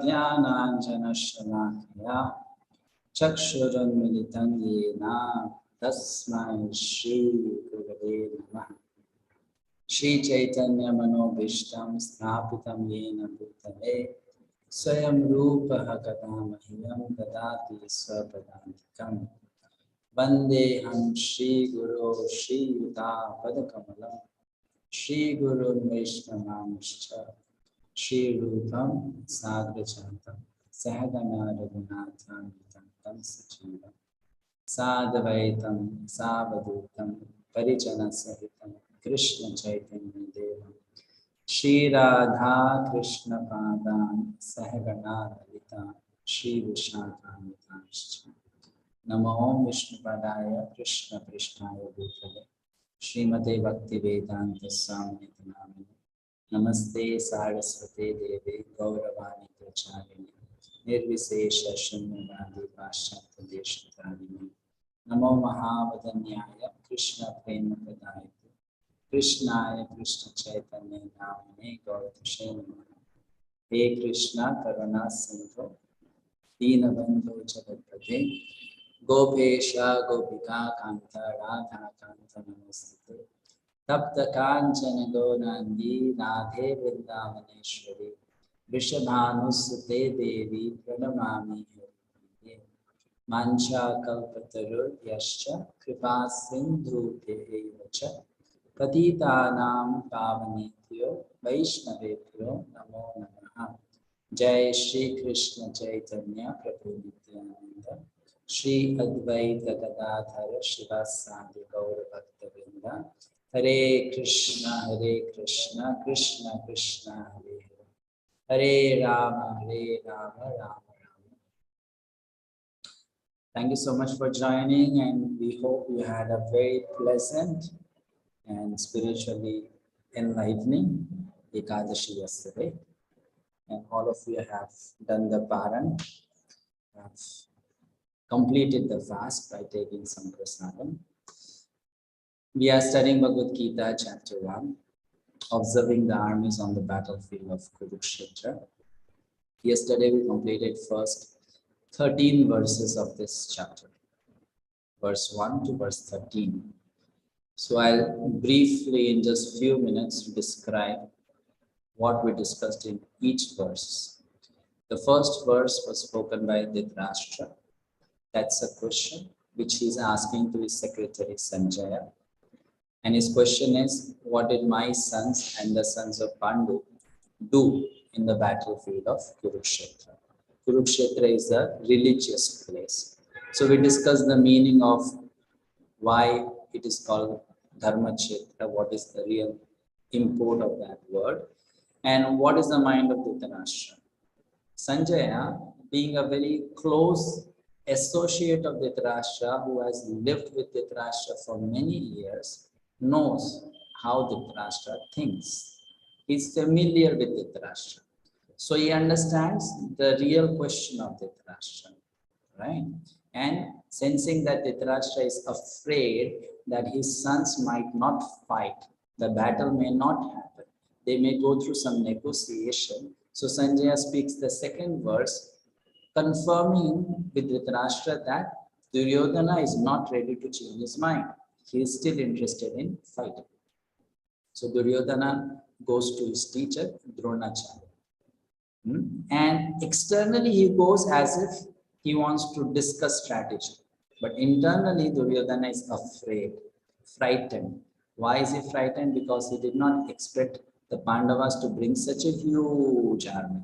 ज्ञानाञ्जनशलाकया चक्षुरुन्मिलितं येन तस्मै श्रीगुरवे नमः। श्रीचैतन्यमनोभीष्टं स्थापितं येन भूतले स्वयं रूपः कदा मह्यं ददाति स्वपदान्तिकम्। वन्देऽहं श्रीगुरो श्रीयुतापदकमलं श्रीगुरुन् वैष्णवांश्च श्रीरूपं साग्रजातं सहगणा रघुनाथान्वितं तं सजीवं साद्वैतं सावधूतं परिजनसहितं कृष्ण चैतन्य देवं श्रीराधा कृष्ण पादान् सहगणा ललिता श्रीविशाखान्वितांश्च। नमो विष्णुपदाय कृष्ण पृष्ठाय भूतले श्रीमते भक्तिवेदांत स्वामी नामिने नमस्ते सारस्वते देवे गौरवाणी प्रचारिणे निर्विशेष शून्यवादी पाश्चात्य देशतारिणे। नमो महावदन्याय कृष्ण प्रेम प्रदायते कृष्णाय कृष्ण चैतन्य नामिने गौरतुषे नमः। हे कृष्ण करुणा सिंधु दीनबंधु जगत्पते गोपेश गोपिका कांत राधा कांत नमस्ते। तप्त कांचन गौरांगी राधे वृंदावनेश्वरी वृषभानुसुते देवी प्रणमामि हरिप्रिये। वाञ्छाकल्पतरुभ्यश्च कृपा सिन्धुभ्यैव च पतितानां पावनेभ्यो वैष्णवेभ्यो नमो नमः। जय श्री कृष्ण चैतन्य प्रभु नित्यानंद श्री अद्वैत गदाधर शिवासादि गौर भक्तवृंद। हरे कृष्ण कृष्ण कृष्ण हरे हरे, हरे Ram Ram Ram. Thank you so much for joining, and we hope you had a very pleasant and spiritually enlightening Ekadashi yesterday. And all of you have done the paran, have completed the fast by taking some prasadam. We are studying Bhagavad-gita chapter 1, observing the armies on the battlefield of Kurukshetra. Yesterday we completed first 13 verses of this chapter, verse 1 to verse 13. So I'll briefly in just few minutes describe what we discussed in each verse. The first verse was spoken by Dhritarashtra. That's a question which he's asking to his secretary Sanjaya. And his question is, what did my sons and the sons of Pandu do in the battlefield of Kurukshetra? Kurukshetra is a religious place. So we discussed the meaning of why it is called Dharmakshetra, what is the real import of that word, and what is the mind of Dhritarashtra. Sanjaya, being a very close associate of Dhritarashtra, who has lived with Dhritarashtra for many years, knows how Dhritarashtra thinks. He's familiar with Dhritarashtra. So he understands the real question of Dhritarashtra, right? And sensing that Dhritarashtra is afraid that his sons might not fight, the battle may not happen, they may go through some negotiation. So Sanjaya speaks the second verse, confirming with Dhritarashtra that Duryodhana is not ready to change his mind. He is still interested in fighting. So Duryodhana goes to his teacher, Dronacharya. And externally he goes as if he wants to discuss strategy. But internally Duryodhana is afraid, frightened. Why is he frightened? Because he did not expect the Pandavas to bring such a huge army.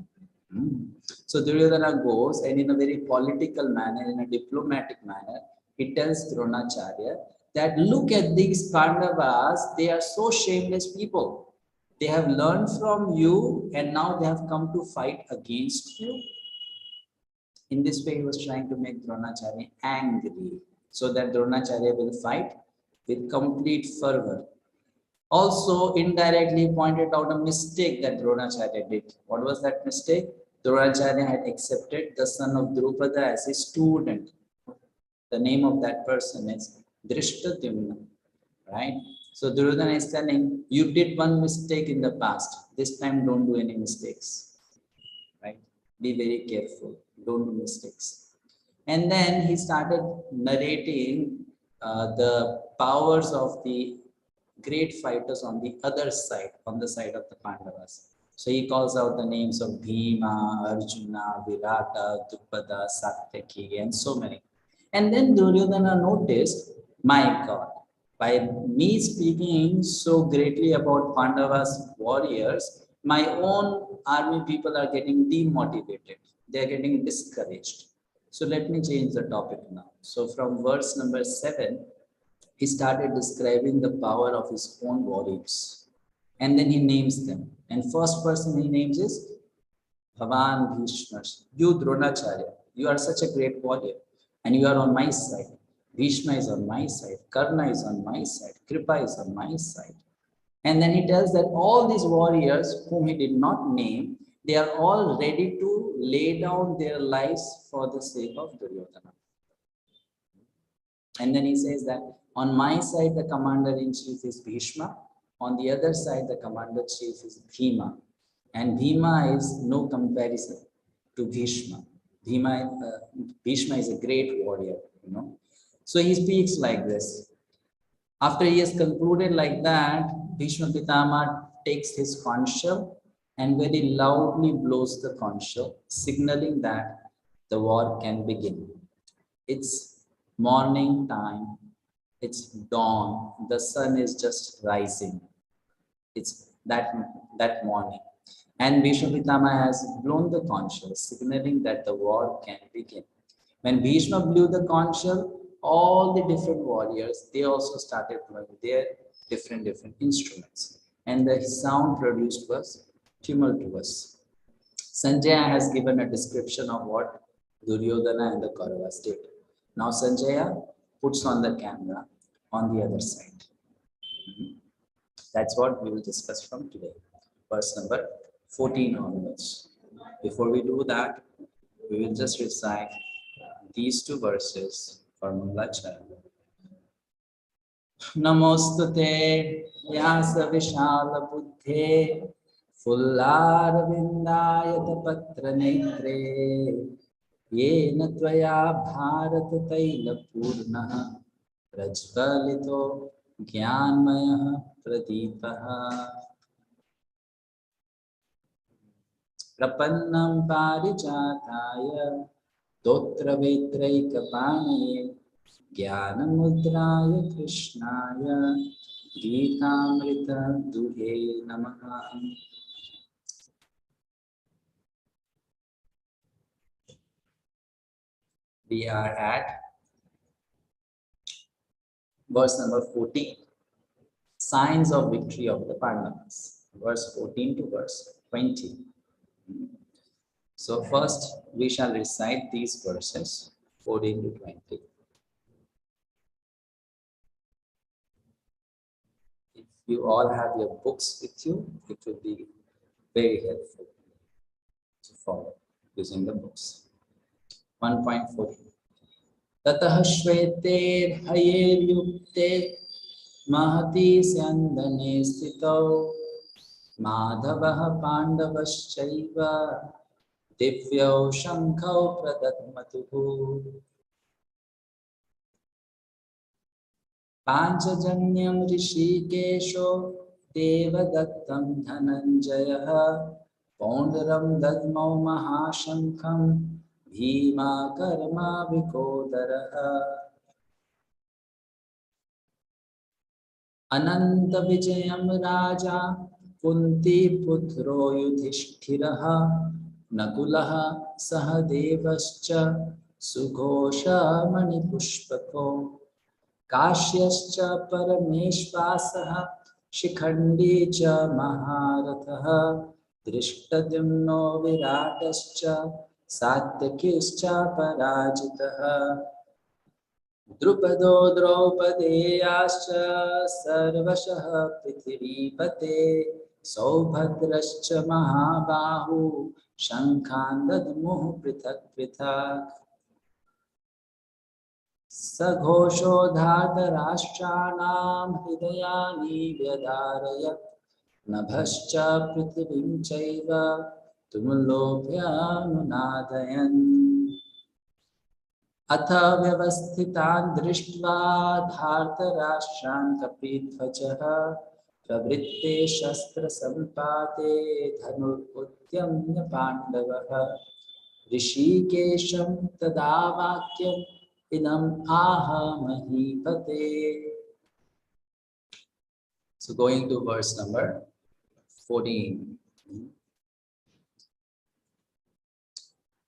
So Duryodhana goes, and in a very political manner, in a diplomatic manner, he tells Dronacharya that look at these Pandavas, they are so shameless people. They have learned from you and now they have come to fight against you. In this way, he was trying to make Dronacharya angry so that Dronacharya will fight with complete fervor. Also, indirectly pointed out a mistake that Dronacharya did. What was that mistake? Dronacharya had accepted the son of Drupada as his student. The name of that person is Drishtadyumna, right? So Duryodhana is telling, you did one mistake in the past. This time don't do any mistakes, right? Be very careful. Don't do mistakes. And then he started narrating the powers of the great fighters on the other side, on the side of the Pandavas. So he calls out the names of Bhima, Arjuna, Virata, Drupada, Satyaki, and so many. And then Duryodhana noticed, my God, by me speaking so greatly about Pandavas warriors, my own army people are getting demotivated. They are getting discouraged. So let me change the topic now. So from verse number 7, he started describing the power of his own warriors. And then he names them. And first person he names is Bhavan Bhishma. You Dronacharya, you are such a great warrior. And you are on my side. Bhishma is on my side. Karna is on my side. Kripa is on my side. And then he tells that all these warriors whom he did not name, they are all ready to lay down their lives for the sake of Duryodhana. And then he says that on my side, the commander-in-chief is Bhishma. On the other side, the commander-in-chief is Bhima. And Bhima is no comparison to Bhishma. Bhishma is a great warrior, you know. So he speaks like this. After he has concluded like that, Bhishma Pitama takes his conch shell and very loudly blows the conch shell, signaling that the war can begin. It's morning time, it's dawn, the sun is just rising. It's that morning. And Bhishma Pitama has blown the conch shell, signaling that the war can begin. When Bhishma blew the conch shell, all the different warriors, they also started blowing their different instruments. And the sound produced was tumultuous. Sanjaya has given a description of what Duryodhana and the Kauravas did. Now Sanjaya puts on the camera on the other side. That's what we will discuss from today. Verse number 14 onwards. Before we do that, we will just recite these two verses for Mangalacharya. Namostute Vyasa Vishala Buddhe Fullar Vindayata Patra Netre Yena Tvaya Bharata Taila Purna Prajvalito Gyanmaya Pradipaha Prapannam Parijataya Totra Vetraikapanaye Gyanamudraya Krishnaya Gitamrita Duhe Namaha. We are at verse number 14. Signs of victory of the Pandavas. Verse 14 to verse 20. So first we shall recite these verses 14 to 20. If you all have your books with you, it will be very helpful to follow using the books. 1.14. Tatah shvete bhayer yukte mahati sandhane stito madhavah pandavaschaiva Divyo Shankau Pradatmatuhu Panchajanyam Rishikesho Devadattam Dhananjaya Ponderam Dadmau Mahashankham Bhima Karma Vikodaraha Ananta Vijayam Raja Kunti Putro Yudhishthiraha Nakulaha Sahadevascha Sughosha Manipushpako Kashyascha Parameshvasaha Shikhandi cha Maharathaha Drishtadimno Viratascha Satyakischa Parajitaha Drupado Draupadeyascha Sarvashaha Prithivipate Saubhadrascha Mahabahu Shankhandadmuh Prithak Prithak Saghosho Dhartarashtanam Hidayani Vyadarayat Nabhascha Prithivim Chaiva tumulobhyanunadayan atha vyavasthitan drishtva dhartarashtraन् kapidvajaha pravritte shastra sampate dhanurputyamya pandavaha rishikesham tada vakyam idam aha mahipate. So going to verse number 14.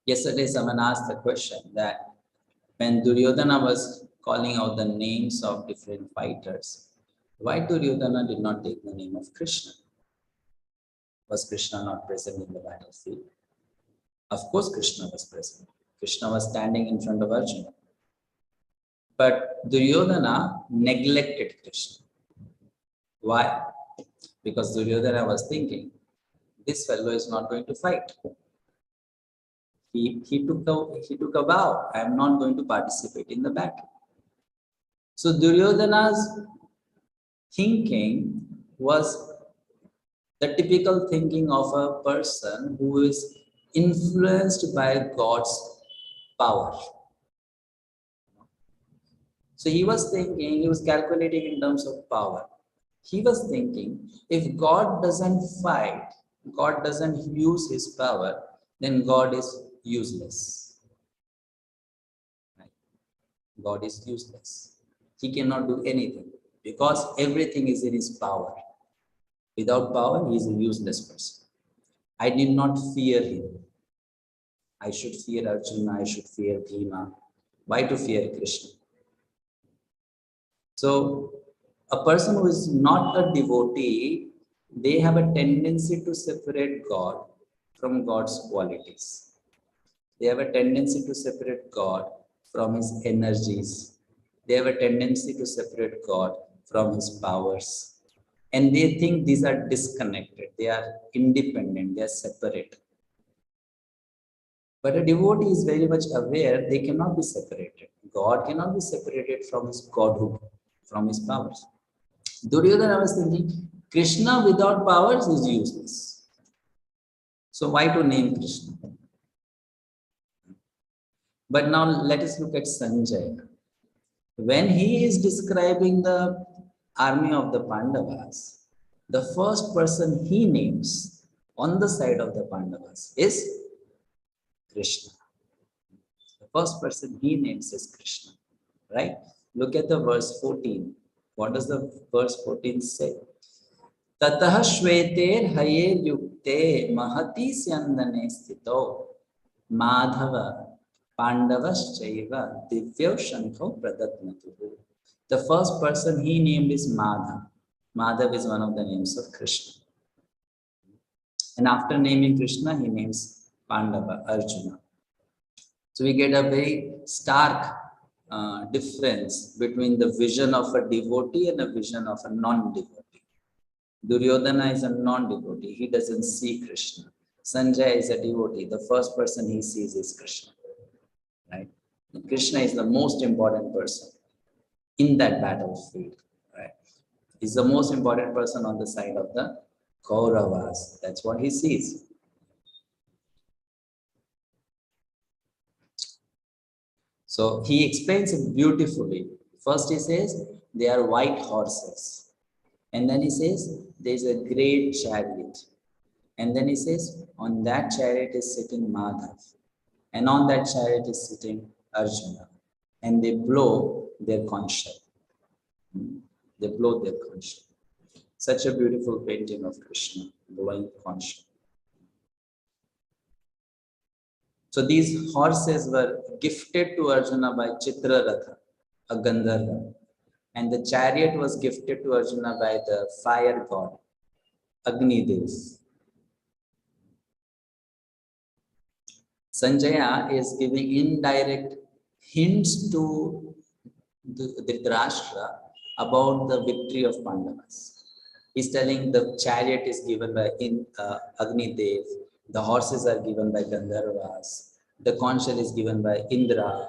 Yesterday someone asked the question that when Duryodhana was calling out the names of different fighters, why Duryodhana did not take the name of Krishna? Was Krishna not present in the battlefield? Of course Krishna was present. Krishna was standing in front of Arjuna. But Duryodhana neglected Krishna. Why? Because Duryodhana was thinking, this fellow is not going to fight. He took a vow, I am not going to participate in the battle. So Duryodhana's thinking was the typical thinking of a person who is influenced by God's power. So he was thinking, he was calculating in terms of power. He was thinking, if God doesn't fight, God doesn't use his power, then God is useless. Right? God is useless. He cannot do anything because everything is in his power. Without power, he is a useless person. I did not fear him. I should fear Arjuna, I should fear Bhima. Why to fear Krishna? So, a person who is not a devotee, they have a tendency to separate God from God's qualities. They have a tendency to separate God from his energies. They have a tendency to separate God from his powers. And they think these are disconnected. They are independent. They are separate. But a devotee is very much aware they cannot be separated. God cannot be separated from his Godhood, from his powers. Duryodhana was thinking, Krishna without powers is useless. So why to name Krishna? But now let us look at Sanjaya. When he is describing the army of the Pandavas, the first person he names on the side of the Pandavas is Krishna. The first person he names is Krishna, right? Look at the verse 14. What does the verse 14 say? Tatah shveter haye yukte mahati syandane sthito madhava pandavaschaiva 𝗹𝗶𝗿 pradatnatuhu. The first person he named is Madhav. Madhav is one of the names of Krishna. And after naming Krishna, he names Pandava, Arjuna. So we get a very stark difference between the vision of a devotee and a vision of a non-devotee. Duryodhana is a non-devotee. He doesn't see Krishna. Sanjaya is a devotee. The first person he sees is Krishna. Right? And Krishna is the most important person in that battlefield. Right? He's the most important person on the side of the Kauravas. That's what he sees. So he explains it beautifully. First he says, they are white horses. And then he says, there is a great chariot. And then he says, on that chariot is sitting Madhav. And on that chariot is sitting Arjuna. And they blow their conch shell. They blow their conch shell. Such a beautiful painting of Krishna, blowing conch shell. So these horses were gifted to Arjuna by Chitraratha, a Gandharva. And the chariot was gifted to Arjuna by the fire god, Agni-Dev. Sanjaya is giving indirect hints to Dhritarashtra about the victory of Pandavas. He's telling the chariot is given by Agni-Dev, the horses are given by Gandharvas, the conch shell is given by Indra,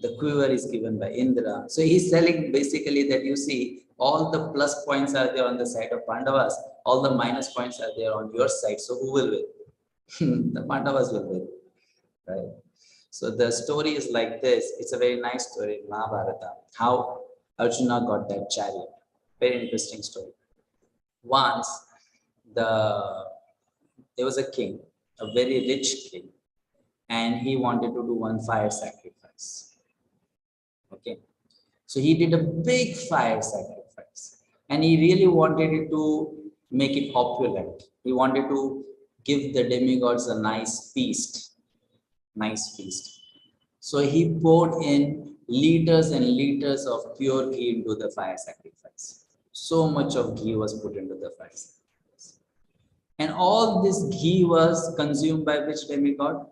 the quiver is given by Indra. So he's telling basically that you see all the plus points are there on the side of Pandavas, all the minus points are there on your side. So who will win? The Pandavas will win, right? So the story is like this. It's a very nice story in Mahabharata, how Arjuna got that chariot. Very interesting story. Once, there was a king, a very rich king, and he wanted to do one fire sacrifice. Okay. So he did a big fire sacrifice, and he really wanted it to make it opulent. He wanted to give the demigods a nice feast. So he poured in liters and liters of pure ghee into the fire sacrifice. So much of ghee was put into the fire sacrifice. And all this ghee was consumed by which demigod?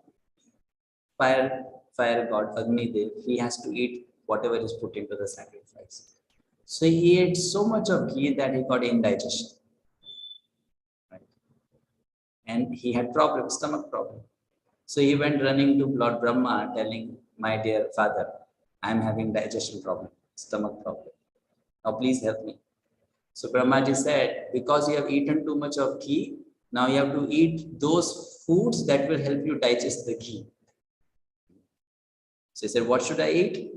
Fire god Agni. He has to eat whatever is put into the sacrifice. So he ate so much of ghee that he got indigestion. Right? And he had stomach problem. So he went running to Lord Brahma telling, my dear father, I am having digestion problem, stomach problem. Now please help me. So Brahmaji said, because you have eaten too much of ghee, now you have to eat those foods that will help you digest the ghee. So he said, what should I eat?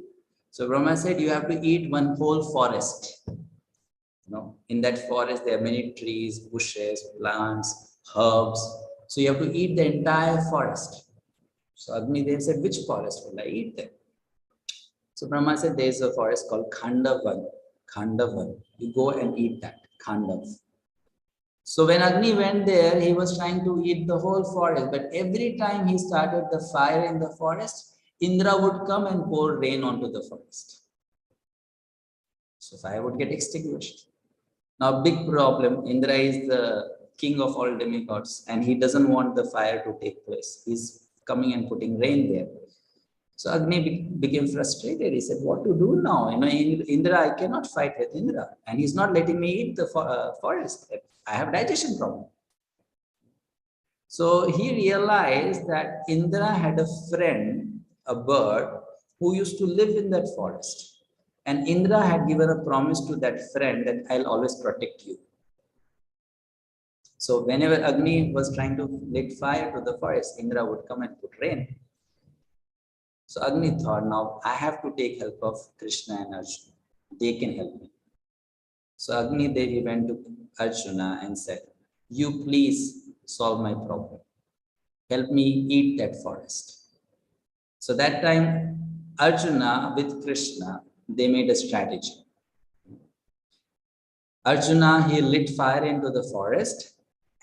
So Brahma said, you have to eat one whole forest. In that forest, there are many trees, bushes, plants, herbs. So you have to eat the entire forest. So Agni said, which forest will I eat then? So Brahma said, there is a forest called Khandavan. You go and eat that, Khandav. So when Agni went there, he was trying to eat the whole forest. But every time he started the fire in the forest, Indra would come and pour rain onto the forest. So fire would get extinguished. Now, big problem. Indra is the king of all demigods, and he doesn't want the fire to take place. He's coming and putting rain there. So Agni became frustrated. He said, what to do now? Indra, I cannot fight with Indra, and he's not letting me eat the forest. I have digestion problem. So he realized that Indra had a friend, a bird, who used to live in that forest. And Indra had given a promise to that friend that I'll always protect you. So whenever Agni was trying to lit fire to the forest, Indra would come and put rain. So Agni thought, now I have to take help of Krishna and Arjuna. They can help me. So Agni Devi went to Arjuna and said, you please solve my problem. Help me eat that forest. So that time, Arjuna with Krishna, they made a strategy. Arjuna, he lit fire into the forest,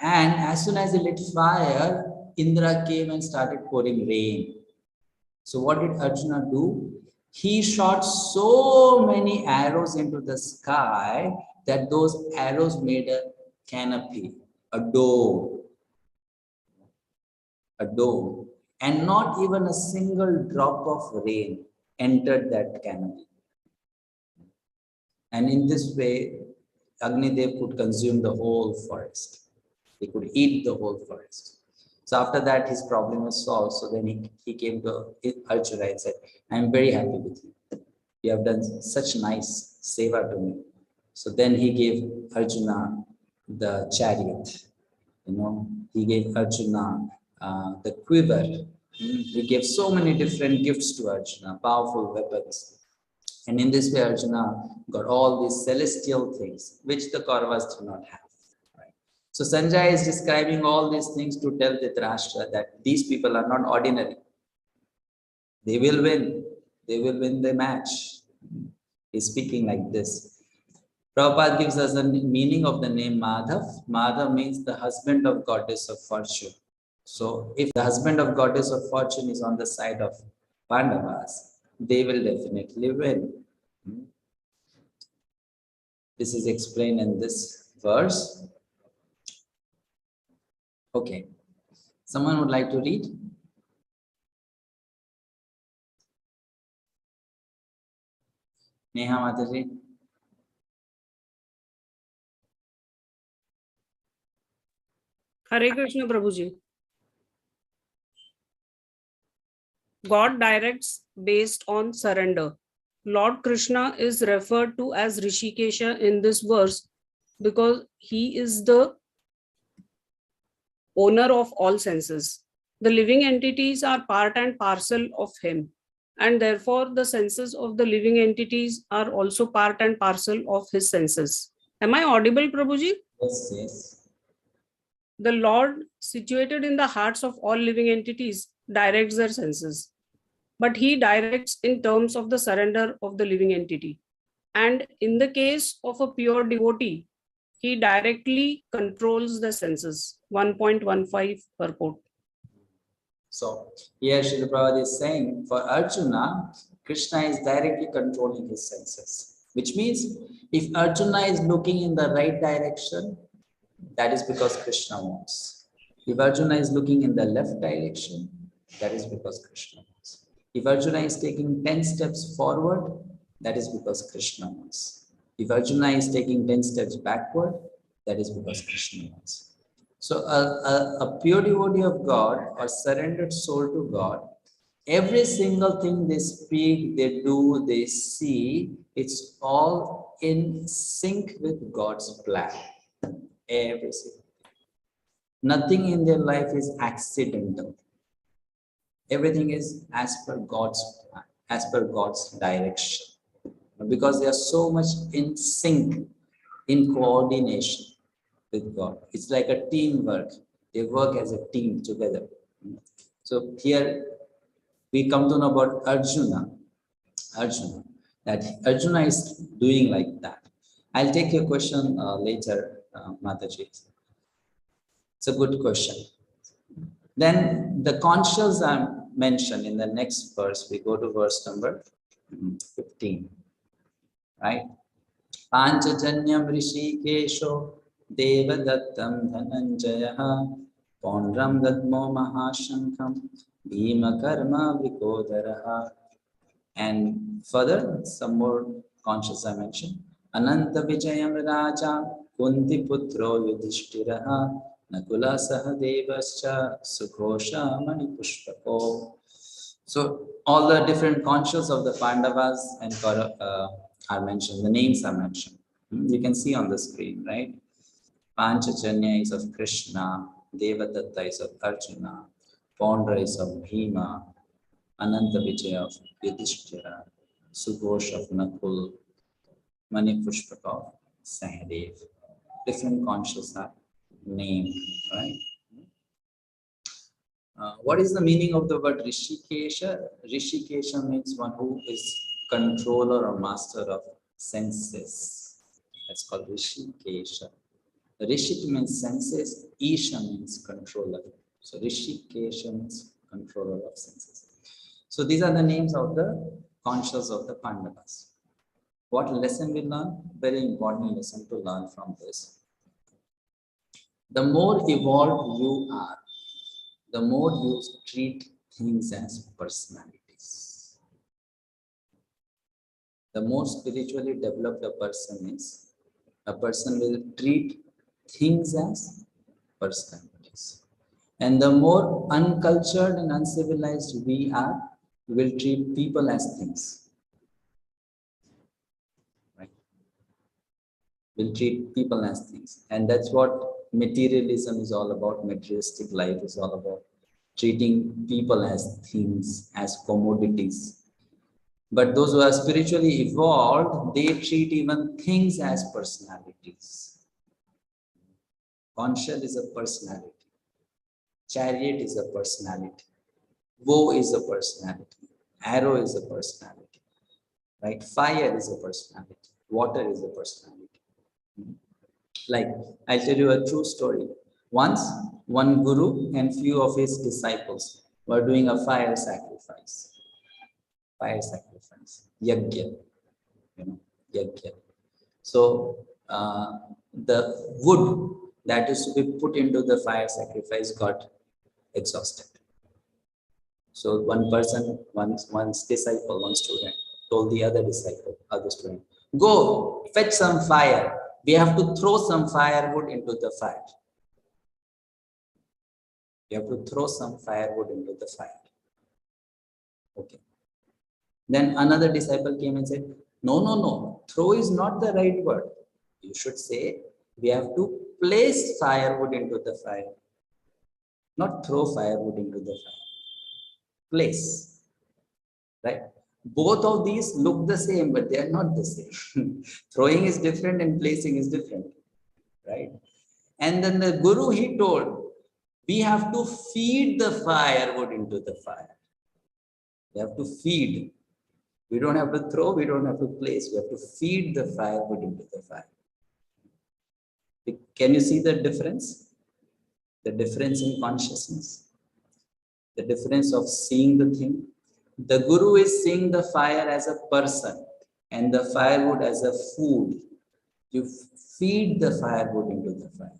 and as soon as he lit fire, Indra came and started pouring rain. So what did Arjuna do? He shot so many arrows into the sky that those arrows made a canopy, a dome, and not even a single drop of rain entered that canopy. And in this way, Agnidev could consume the whole forest. He could eat the whole forest. So after that, his problem was solved. So then he came to Arjuna and said, I am very happy with you. You have done such nice seva to me. So then he gave Arjuna the chariot. He gave Arjuna the quiver. He gave so many different gifts to Arjuna, powerful weapons. And in this way, Arjuna got all these celestial things, which the Kauravas do not have. Right? So Sanjay is describing all these things to tell Dhritarashtra that these people are not ordinary. They will win. They will win the match. He's speaking like this. Prabhupada gives us a meaning of the name Madhav. Madhav means the husband of goddess of fortune. So if the husband of goddess of fortune is on the side of Pandavas, they will definitely win. This is explained in this verse. Okay. Someone would like to read? Neha Mataji. Hare Krishna Prabhuji. God directs based on surrender. Lord Krishna is referred to as Rishikesha in this verse because he is the owner of all senses. The living entities are part and parcel of him, and therefore the senses of the living entities are also part and parcel of his senses. Am I audible, Prabhuji? Yes, yes. The Lord, situated in the hearts of all living entities, directs their senses, but he directs in terms of the surrender of the living entity. And in the case of a pure devotee, he directly controls the senses. 1.15 purport. So here Srila Prabhupada is saying for Arjuna, Krishna is directly controlling his senses. Which means if Arjuna is looking in the right direction, that is because Krishna wants. If Arjuna is looking in the left direction, that is because Krishna wants. If Arjuna is taking 10 steps forward, that is because Krishna wants. If Arjuna is taking 10 steps backward, that is because Krishna wants. So a pure devotee of God or surrendered soul to God, every single thing they speak, they do, they see, it's all in sync with God's plan. Every single thing. Nothing in their life is accidental. Everything is as per God's plan, as per God's direction. Because they are so much in sync, in coordination with God. It's like a teamwork. They work as a team together. So here we come to know about Arjuna. That Arjuna is doing like that. I'll take your question later, Mataji. It's a good question. Then the conscious are mentioned in the next verse. We go to verse number 15. Right? Panchajanyam Rishikesho Devadattam Dhananjayaha Pondram Dadmo Mahashankam Bhima Karma Vikodaraha. And further, some more conscious I mentioned. Ananta Vijayam Raja Kunti Putro Yudhishthiraha Nakula Sahadevascha Sughosha Mani Pushpako. So all the different conscious of the Pandavas and are mentioned, the names are mentioned. You can see on the screen, right? Panchajanya is of Krishna, Devadatta is of Arjuna, Pondra is of Bhima, Ananta Vijaya of Yudhishthira, Sughosh of Nakul, Mani Pushpaka of Sahadev. Different conscious are named, right? What is the meaning of the word Rishikesha? Rishikesha means one who is controller or master of senses. That's called Rishikesha. Rishik means senses, Isha means controller. So Rishikesha means controller of senses. So these are the names of the conscious of the Pandavas. What lesson we learn? Very important lesson to learn from this. The more evolved you are, the more you treat things as personalities. The more spiritually developed a person is, a person will treat things as personalities. And the more uncultured and uncivilized we are, we will treat people as things. Right? We'll treat people as things. And that's what materialism is all about, materialistic life is all about. Treating people as things, as commodities. But those who are spiritually evolved, they treat even things as personalities. Conscious is a personality. Chariot is a personality. Bow is a personality. Arrow is a personality. Right? Fire is a personality. Water is a personality. Like, I'll tell you a true story. Once, one guru and few of his disciples were doing a fire sacrifice. Fire sacrifice. Yajna. Yajna. So, the wood that is to be put into the fire sacrifice got exhausted. So one person, one disciple, one student told the other student, go fetch some fire. We have to throw some firewood into the fire. You have to throw some firewood into the fire. Okay. Then another disciple came and said, no, throw is not the right word. You should say, we have to place firewood into the fire. not throw firewood into the fire. Place, right? Both of these look the same, but they are not the same. Throwing is different and placing is different, right? And then the Guru, he told, we have to feed the firewood into the fire. We have to feed. We don't have to throw, we don't have to place. We have to feed the firewood into the fire. Can you see the difference? The difference in consciousness? The difference of seeing the thing? The Guru is seeing the fire as a person and the firewood as a food. You feed the firewood into the fire.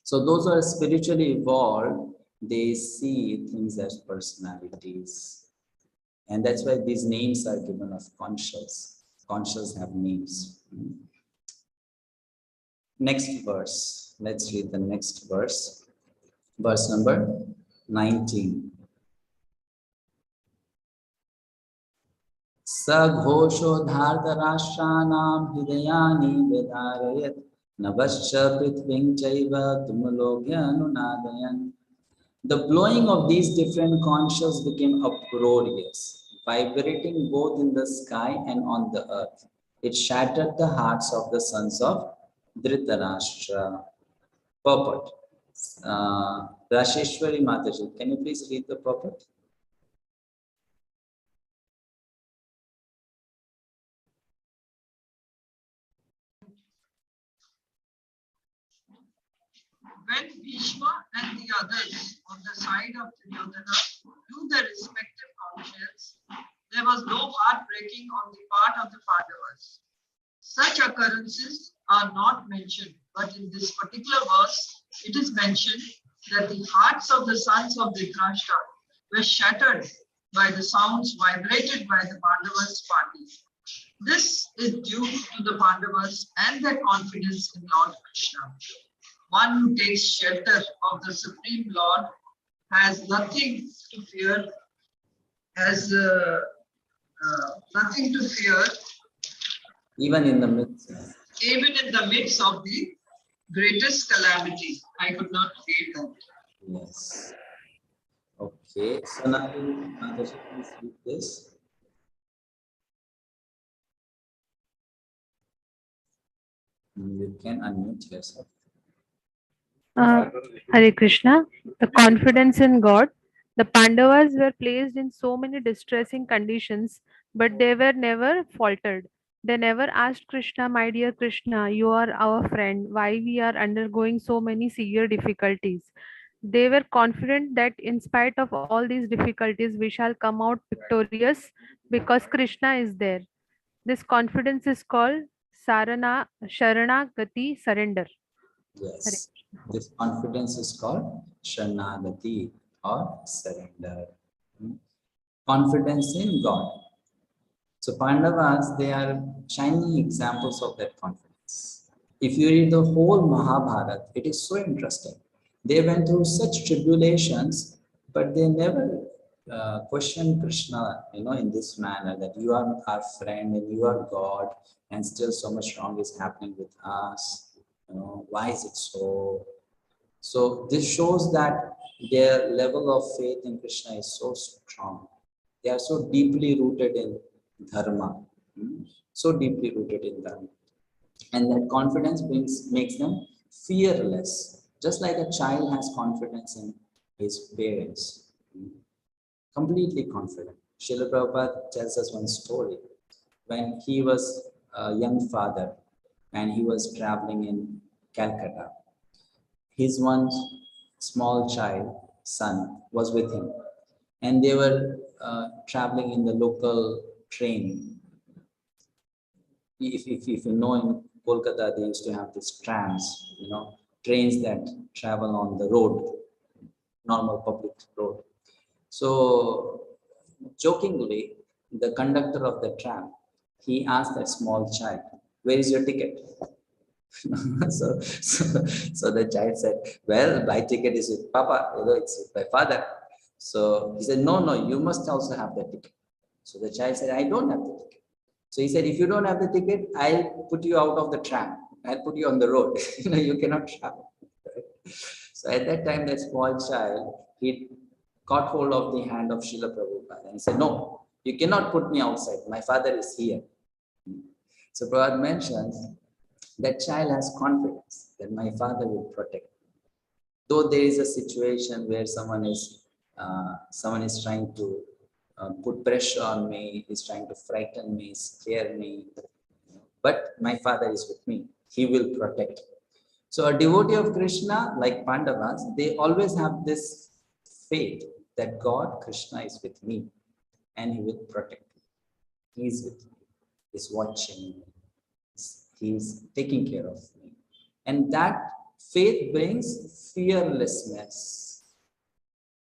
So those who are spiritually evolved, they see things as personalities. And that's why these names are given of conscious. Conscious have names. Next verse. Let's read the next verse. Verse number 19. Saghosho dhartarashranam hidayani vedarayat navascha prithving chaiva tumulogya anunadayan. The blowing of these different conches became uproarious, vibrating both in the sky and on the earth. It shattered the hearts of the sons of Dhritarashtra. Purport. Rasheshwari Mataji, can you please read the purport? When Bhishma and the others on the side of Duryodhana blew their respective conches, there was no heartbreaking on the part of the Pandavas. Such occurrences are not mentioned, but in this particular verse, it is mentioned that the hearts of the sons of Dhritarashtra were shattered by the sounds vibrated by the Pandavas' party. This is due to the Pandavas and their confidence in Lord Krishna. One who takes shelter of the Supreme Lord has nothing to fear, nothing to fear, even in the midst of the greatest calamity. I could not read that. Yes. Okay. So now, Mataji, please read this. You can unmute yourself. Hare Krishna. The confidence in God. The Pandavas were placed in so many distressing conditions, but they were never faltered. They never asked Krishna, my dear Krishna, you are our friend. Why we are undergoing so many severe difficulties? They were confident that in spite of all these difficulties, we shall come out victorious because Krishna is there. This confidence is called Sharanagati, surrender. Yes. This confidence is called Sharanagati or surrender. Confidence in God. So Pandavas, they are shining examples of that confidence. If you read the whole Mahabharata, it is so interesting. They went through such tribulations, but they never questioned Krishna, in this manner, that you are our friend and you are God, and still so much wrong is happening with us. Why is it so? So this shows that their level of faith in Krishna is so strong. They are so deeply rooted in dharma, so deeply rooted in dharma. And that confidence makes them fearless, just like a child has confidence in his parents, completely confident. Srila Prabhupada tells us one story. When he was a young father and he was traveling in Calcutta, his one small child, son, was with him. And they were traveling in the local train. If you know, in Kolkata, they used to have these trams, trains that travel on the road, normal public road. So jokingly, the conductor of the tram, he asked that small child, where is your ticket? so the child said, well, my ticket is with Papa, it's with my father. So he said, no, you must also have the ticket. So the child said, I don't have the ticket. So he said, if you don't have the ticket, I'll put you out of the tram. I'll put you on the road. You cannot travel. So at that time, that small child, he caught hold of the hand of Srila Prabhupada and said, no, you cannot put me outside. My father is here. So Prabhupada mentions that child has confidence that my father will protect me. Though there is a situation where someone is trying to put pressure on me, is trying to frighten me, scare me, but my father is with me. He will protect me. So a devotee of Krishna, like Pandavas, they always have this faith that God, Krishna, is with me and he will protect me. He is with me. He's watching me. He's taking care of me. And that faith brings fearlessness.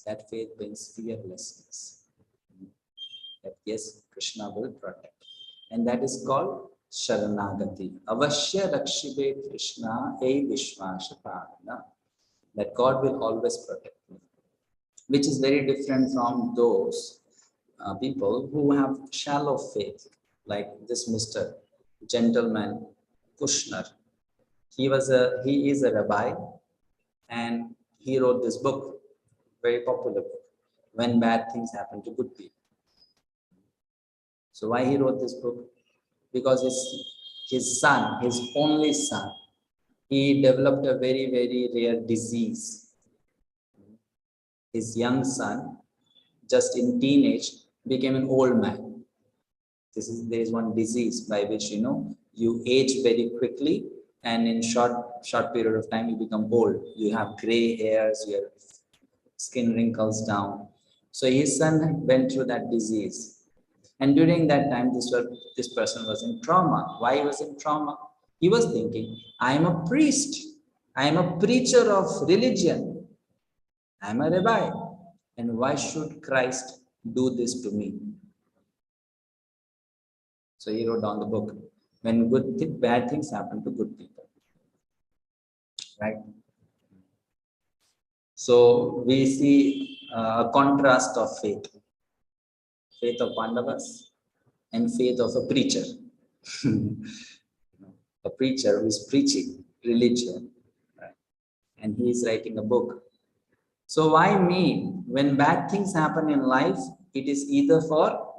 That faith brings fearlessness. That yes, Krishna will protect. And that is called Sharanagati. Avashya Rakshibe Krishna E Vishvanatha. That God will always protect me. Which is very different from those people who have shallow faith. Like this Mr. Gentleman Kushner. He is a rabbi and he wrote this book, very popular book, When Bad Things Happen to Good People. So why he wrote this book? Because his son, his only son, he developed a very, very rare disease. His young son, just in teenage, became an old man. There is one disease by which, you age very quickly and in short period of time you become old. You have gray hairs, your skin wrinkles down. So his son went through that disease. And during that time, this person was in trauma. Why he was in trauma? He was thinking, I am a priest. I am a preacher of religion. I am a rabbi. And why should Christ do this to me? So he wrote down the book, When Bad Things Happen to Good People. Right? So we see a contrast of faith. Faith of Pandavas and faith of a preacher. A preacher who is preaching religion. Right? And he is writing a book. So why me? When bad things happen in life, it is either for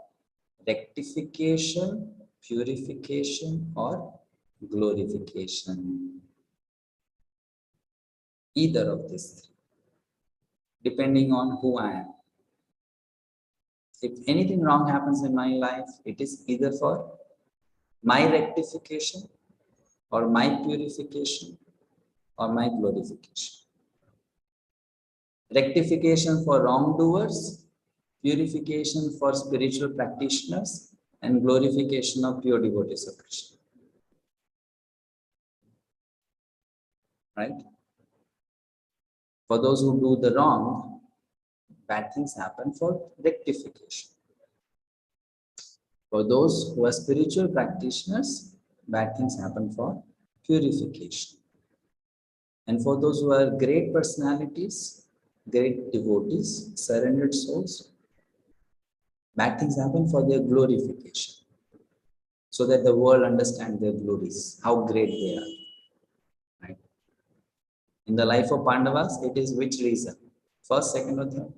rectification, purification, or glorification. Either of these three, depending on who I am. If anything wrong happens in my life, it is either for my rectification, or my purification, or my glorification. Rectification for wrongdoers, purification for spiritual practitioners, and glorification of pure devotees of Krishna. Right? For those who do the wrong, bad things happen for rectification. For those who are spiritual practitioners, bad things happen for purification. And for those who are great personalities, great devotees, surrendered souls, bad things happen for their glorification, so that the world understands their glories, how great they are. Right? In the life of Pandavas, it is which reason? First, second, or third?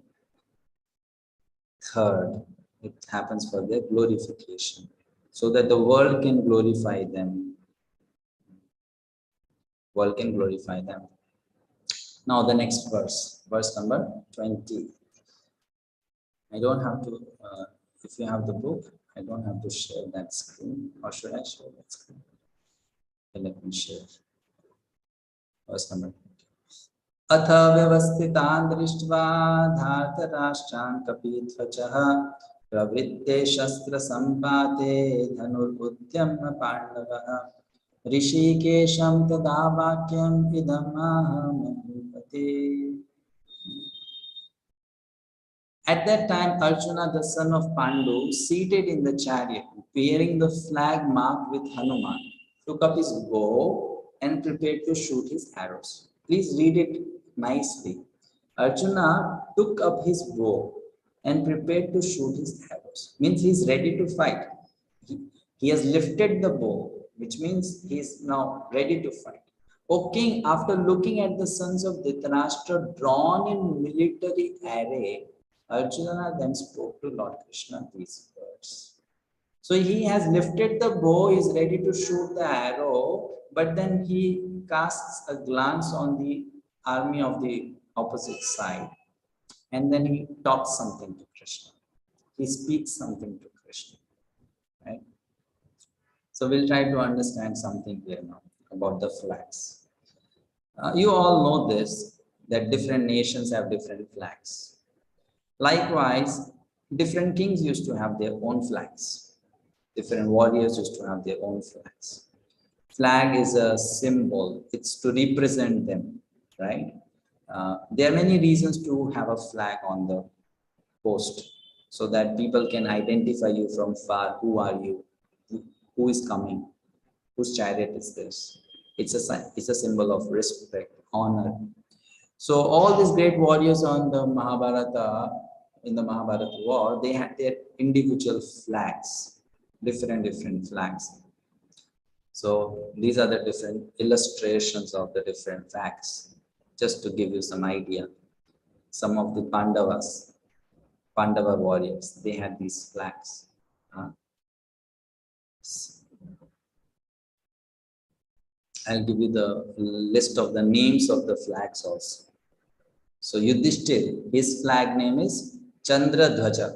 Third, it happens for their glorification, so that the world can glorify them. World can glorify them. Now the next verse, verse number 20. I don't have to, if you have the book, I don't have to share that screen. Or should I share that screen? Okay, let me share. Verse number 20. Atha vyavasthitan drishtva dhartarashchan 𝗵𝗶𝗹𝗃 pravritte shastra sampate dhanur udyam pandavah rishikesham tada vakyam idam mahimapate. At that time, Arjuna, the son of Pandu, seated in the chariot, bearing the flag marked with Hanuman, took up his bow and prepared to shoot his arrows. Please read it nicely. Arjuna took up his bow and prepared to shoot his arrows. Means he is ready to fight. He has lifted the bow, which means he is now ready to fight. O king, after looking at the sons of Dhritarashtra drawn in military array, Arjuna then spoke to Lord Krishna these words. So he has lifted the bow, is ready to shoot the arrow, but then he casts a glance on the army of the opposite side, and then he talks something to Krishna. He speaks something to Krishna, right? So we'll try to understand something here now about the flags. You all know this, that different nations have different flags. Likewise, different kings used to have their own flags. Different warriors used to have their own flags. Flag is a symbol. It's to represent them, right? There are many reasons to have a flag on the post so that people can identify you from far. Who are you? Who is coming? Whose chariot is this? It's a symbol of respect, honor. So all these great warriors on the Mahabharata, in the Mahabharata war, they had their individual flags, different flags. So these are the different illustrations of the different flags, just to give you some idea. Some of the Pandava warriors, they had these flags. I'll give you the list of the names of the flags also. So Yudhishthir, his flag name is Chandra Dhwaja,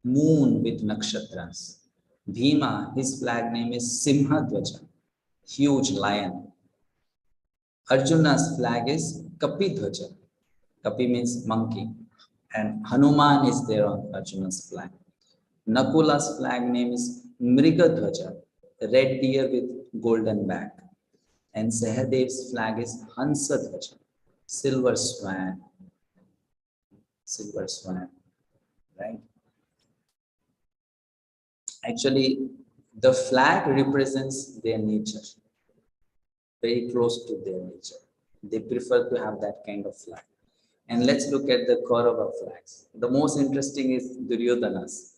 moon with nakshatras. Bhima, his flag name is Simha Dhwaja, huge lion. Arjuna's flag is Kapi Dhwaja. Kapi means monkey. And Hanuman is there on Arjuna's flag. Nakula's flag name is Mriga Dhwaja, red deer with golden back. And Sahadev's flag is Hansa Dhwaja, silver swan. Silver swan, right? Actually, the flag represents their nature, very close to their nature. They prefer to have that kind of flag. And let's look at the Kaurava flags. The most interesting is Duryodhana's.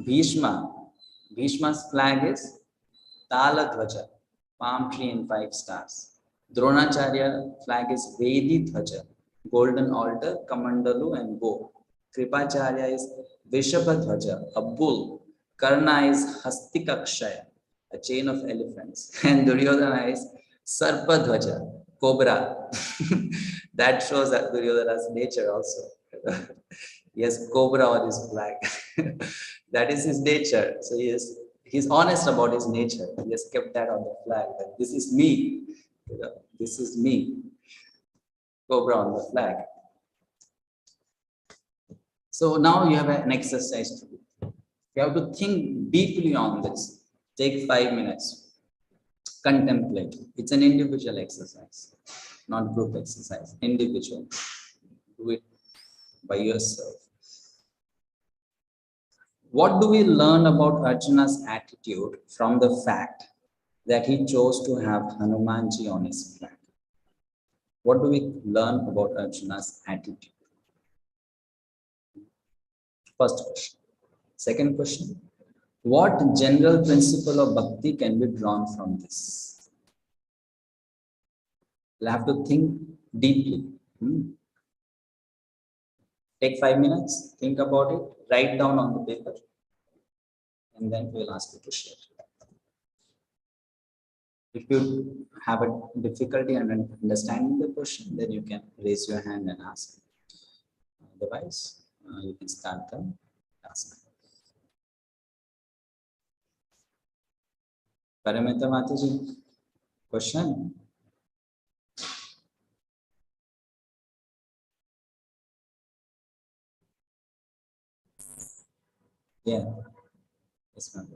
Bhishma's flag is Tala Dhwaja, palm tree and 5 stars. Dronacharya flag is Vedi Dhwaja, golden altar, kamandalu and bow. Kripacharya is Vrishabha Dhwaja, a bull. Karna is Hastikakshaya, a chain of elephants. And Duryodhana is Sarpa Dhwaja, cobra. That shows that Duryodhana's nature also. He has cobra on his flag. That is his nature. So he's honest about his nature. He has kept that on the flag. That this is me. This is me. Cobra on the flag. So now you have an exercise to do. You have to think deeply on this. Take 5 minutes. Contemplate. It's an individual exercise, not group exercise. Individual. Do it by yourself. What do we learn about Arjuna's attitude from the fact that he chose to have Hanumanji on his flag? What do we learn about Arjuna's attitude? First question. Second question. What general principle of bhakti can be drawn from this? You'll have to think deeply. Take 5 minutes, think about it, write down on the paper, and then we'll ask you to share. If you have a difficulty in understanding the question, then you can raise your hand and ask. Otherwise, you can start the task. Paramita Mataji, question? Yeah. Yes, ma'am.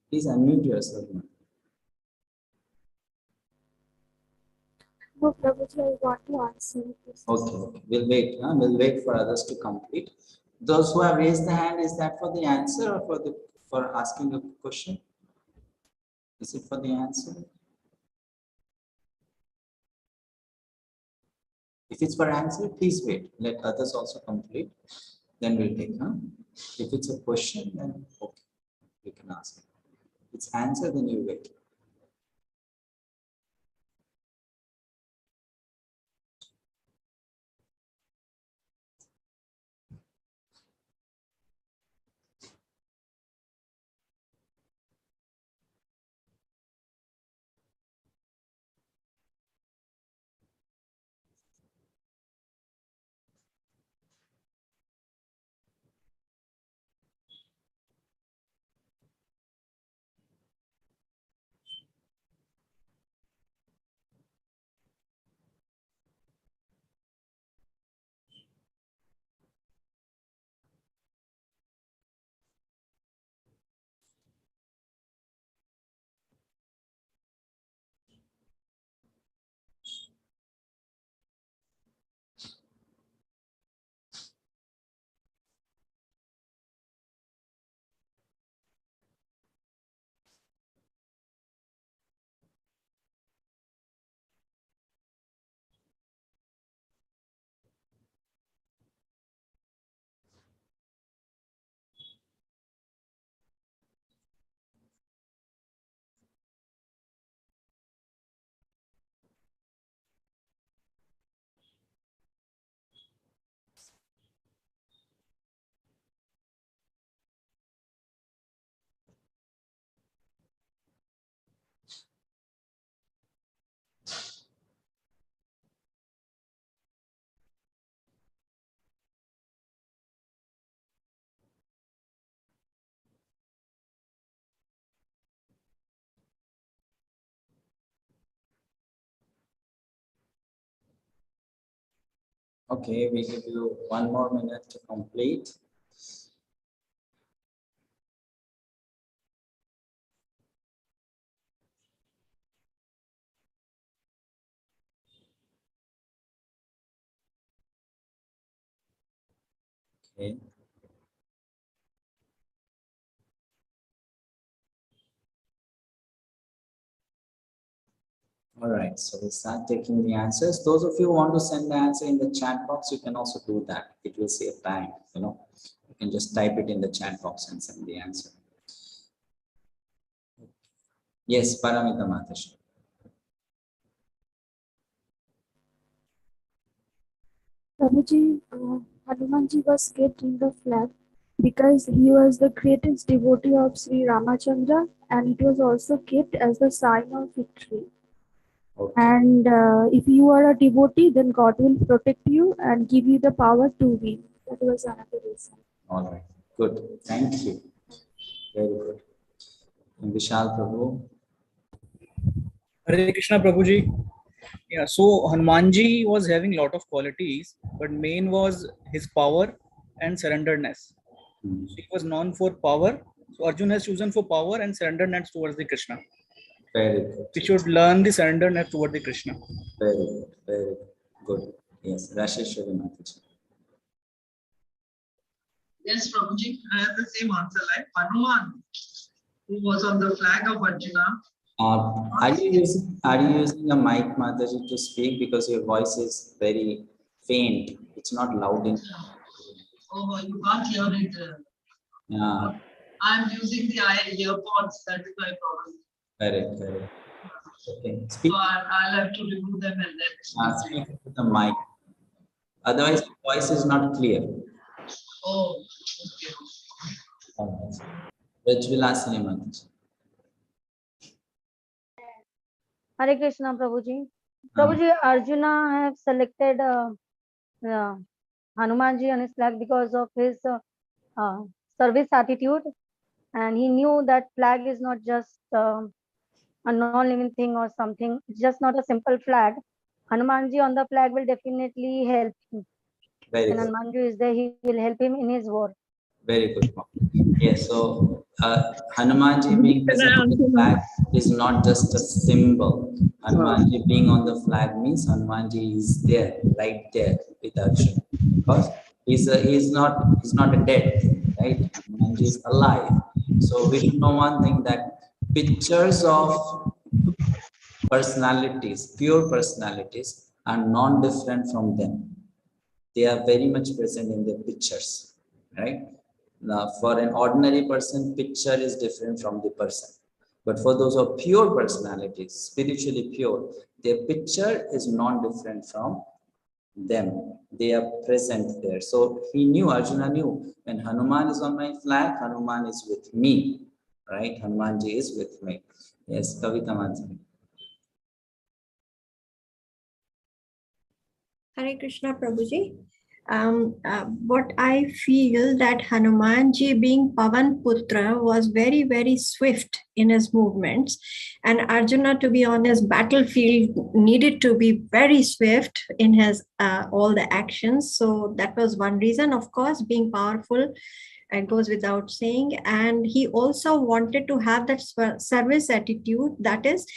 Please unmute yourself, ma'am. No, Prabhuji, I want to answer this. Okay. We'll wait. We'll wait for others to complete. Those who have raised the hand, is that for the answer or for asking a question? Is it for the answer? If it's for answer, please wait. Let others also complete. Then we'll take. If it's a question, then okay, you can ask. it's answer, then you wait. Okay, we give you 1 more minute to complete. Okay. All right, so we'll start taking the answers. Those of you who want to send the answer in the chat box, you can also do that. It will save time, you know. You can just type it in the chat box and send the answer. Yes, Paramita Mataji. Prabhuji, Hanumanji was kept in the flag because he was the greatest devotee of Sri Ramachandra, and it was also kept as the sign of victory. Okay. And if you are a devotee, then God will protect you and give you the power to win. That was another reason. All right, good. Thank you. Very good. And Vishal Prabhu. Hare Krishna Prabhuji. Yeah, so Hanumanji was having lot of qualities, but main was his power and surrenderedness. So he was known for power. So Arjuna has chosen for power and surrenderedness towards the Krishna. Very good. We should learn the surrenderedness toward the Krishna. Very good. Very good. Yes, Rasheshwari Mataji. Yes, Prabhuji, I have the same answer like Hanuman, who was on the flag of Arjuna. Are you using a mic, Mataji, to speak, because your voice is very faint? It's not loud enough. Oh, you can't hear it. Yeah. I'm using the earpods. That is my problem. Correct. Okay. Speak. So I'll have to remove them and then speak. Speak to the mic. Otherwise, your voice is not clear. Oh, okay. Vidyabhushana Mataji. Hare Krishna, Prabhuji. Prabhuji, Arjuna have selected Hanumanji on his flag because of his service attitude, and he knew that flag is not just a non-living thing or something. It's just not a simple flag. Hanumanji on the flag will definitely help him. Very When good. Hanumanji is there, he will help him in his war. Very good. Yes, so Hanumanji being present on the flag is not just a symbol. Hanumanji being on the flag means Hanumanji is there, right there with Arjuna. Because he's not a dead, right? Hanumanji is alive. So we should know one thing, that pictures of personalities, pure personalities, are non-different from them. They are very much present in the pictures, right? Now, for an ordinary person, picture is different from the person. But for those who are pure personalities, spiritually pure, their picture is not different from them. They are present there. So he knew, Arjuna knew, when Hanuman is on my flag, Hanuman is with me, right? Hanumanji is with me. Yes, Kavita Madhuri. Hare Krishna Prabhuji. What I feel that Hanumanji, being Pavan Putra, was very, very swift in his movements, and Arjuna, to be on his battlefield, needed to be very swift in his all the actions. So that was one reason. Of course, being powerful, it goes without saying, and he also wanted to have that service attitude, that is,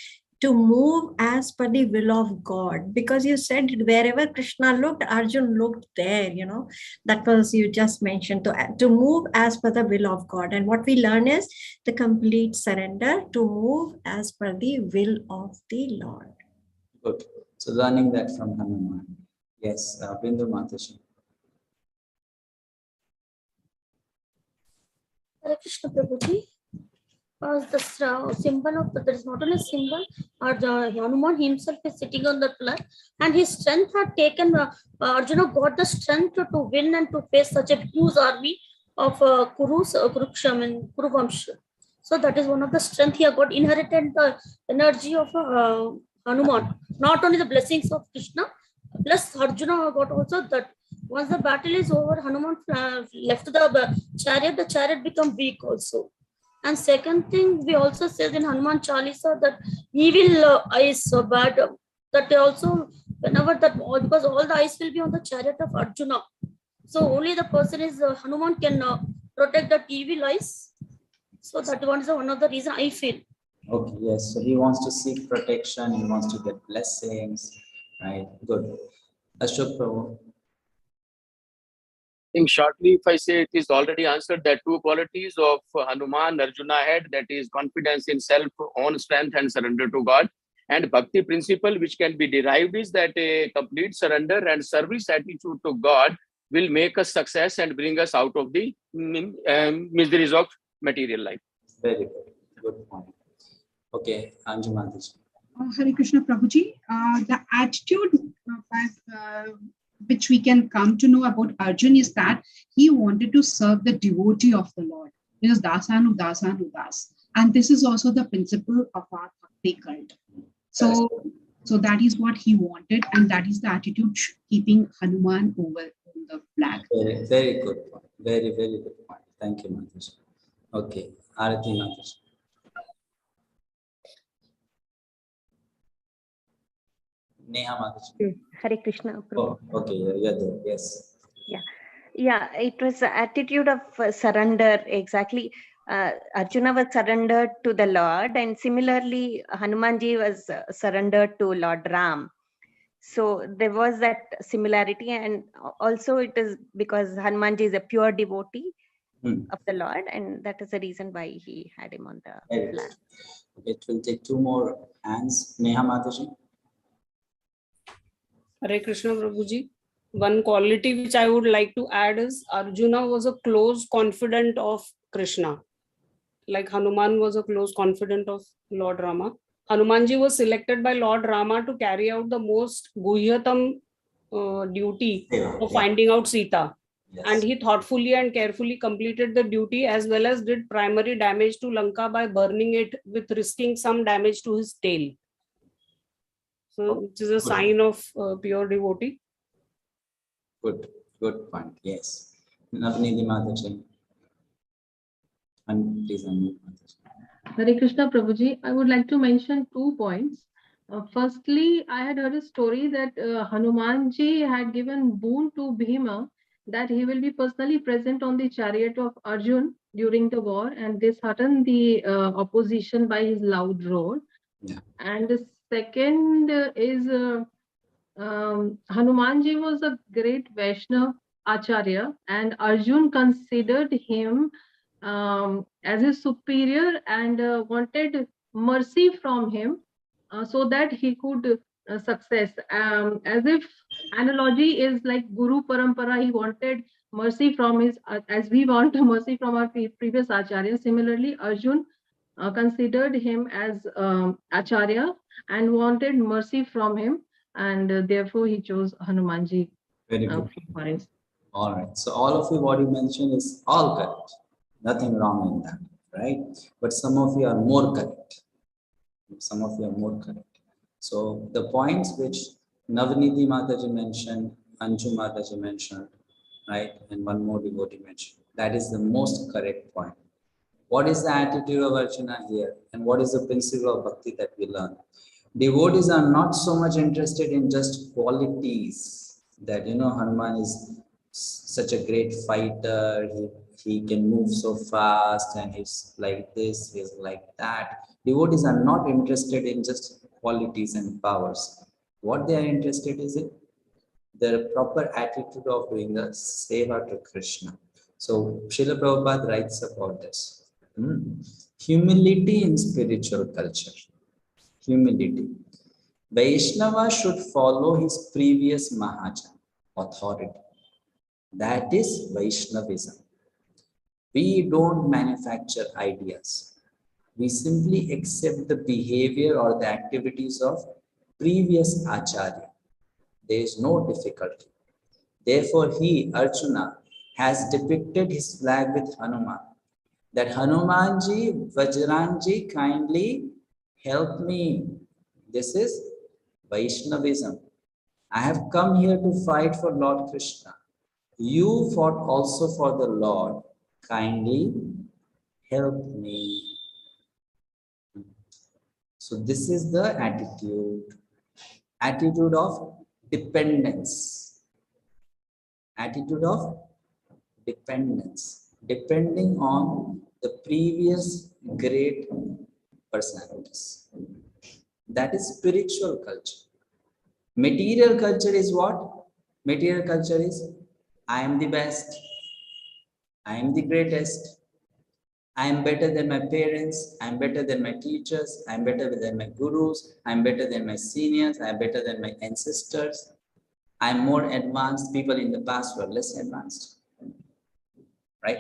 to move as per the will of God, because you said wherever Krishna looked, Arjun looked there, that was, you just mentioned, to move as per the will of God. And what we learn is the complete surrender, to move as per the will of the Lord. Good. So learning that from Hanuman. Yes, Bindu Mataji. Hare Krishna Prabhuji. The symbol of, there is not only a symbol, or the Hanuman himself is sitting on the flag, and his strength had taken, Arjuna got the strength to win and to face such a huge army of Kuruksham and Kuruvamsh. So that is one of the strength he had got, inherited the energy of Hanuman, not only the blessings of Krishna, plus Arjuna got also that. Once the battle is over, Hanuman left the chariot become weak also. And second thing, we also says in Hanuman Chalisa that evil eyes so bad, that also whenever that, because all the eyes will be on the chariot of Arjuna. So only the person is Hanuman can protect that evil eyes. So that one is one of the reason I feel. Okay, yes. So he wants to seek protection, he wants to get blessings, right? Good. Ashok Prabhu. I think shortly, if I say, it is already answered that two qualities of Hanuman, Arjuna had, that is confidence in self, own strength and surrender to God. And bhakti principle, which can be derived, is that a complete surrender and service attitude to God will make us success and bring us out of the miseries of material life. Very good. Good point. Okay, Anju Mataji. Hare Krishna Prabhuji. The attitude which we can come to know about Arjun is that he wanted to serve the devotee of the Lord. It is dasanu dasanu das. And this is also the principle of our Bhakti cult. So that is what he wanted, and that is the attitude keeping Hanuman over on the flag. Very, very good point. Very, very good point. Thank you, Mataji. Okay, Arati Mataji. Neha Mataji. Hare Krishna. Oh, okay, you're there. Yes. Yeah, it was the attitude of surrender, exactly. Arjuna was surrendered to the Lord, and similarly Hanumanji was surrendered to Lord Ram. So there was that similarity, and also it is because Hanumanji is a pure devotee of the Lord, and that is the reason why he had him on the flag. Okay, it will take two more hands. Neha Mataji. Hare Krishna Prabhuji. One quality which I would like to add is Arjuna was a close confidant of Krishna. Like Hanuman was a close confidant of Lord Rama. Hanumanji was selected by Lord Rama to carry out the most 𝗪𝗶𝗹𝗹 duty of finding out Sita. Yes. And he thoughtfully and carefully completed the duty, as well as did primary damage to Lanka by burning it, with risking some damage to his tail. So which is a sign of pure devotee. Good point. Yes. Navneeti Mataji. And please unmute Mataji. Hare Krishna Prabhuji, I would like to mention 2 points. Firstly, I had heard a story that Hanumanji had given boon to Bhima that he will be personally present on the chariot of Arjun during the war, and this heartened the opposition by his loud roar. Yeah. And the second is Hanumanji was a great Vaishnava Acharya, and Arjun considered him as his superior and wanted mercy from him so that he could success. As if analogy is like Guru Parampara, he wanted mercy from his, as we want mercy from our previous Acharya. Similarly, Arjun considered him as Acharya and wanted mercy from him, and therefore he chose Hanumanji Very good. for his. All right. So all of you, what you mentioned is all correct. Nothing wrong in that, right? But some of you are more correct. Some of you are more correct. So the points which Navniti Mataji mentioned, Anju Mataji mentioned, right? And one more devotee mentioned. That is the most correct point. What is the attitude of Arjuna here? And what is the principle of bhakti that we learn? Devotees are not so much interested in just qualities that, Hanuman is such a great fighter, he can move so fast, and he's like this, he's like that. Devotees are not interested in just qualities and powers. What they are interested is in the proper attitude of doing the seva to Krishna. So Srila Prabhupada writes about this. Humility in spiritual culture. Humility. Vaishnava should follow his previous Mahajan, authority. That is Vaishnavism. We don't manufacture ideas. We simply accept the behavior or the activities of previous Acharya. There is no difficulty. Therefore, he, Arjuna, has depicted his flag with Hanuman. That Hanumanji, Vajranji, kindly help me. This is Vaishnavism. I have come here to fight for Lord Krishna. You fought also for the Lord. Kindly help me. So this is the attitude of dependence. Attitude of dependence, depending on the previous great personalities. That is spiritual culture. Material culture is what? Material culture is, I am the best, I am the greatest, I am better than my parents, I am better than my teachers, I am better than my gurus, I am better than my seniors, I am better than my ancestors, I am more advanced. People in the past were less advanced, right?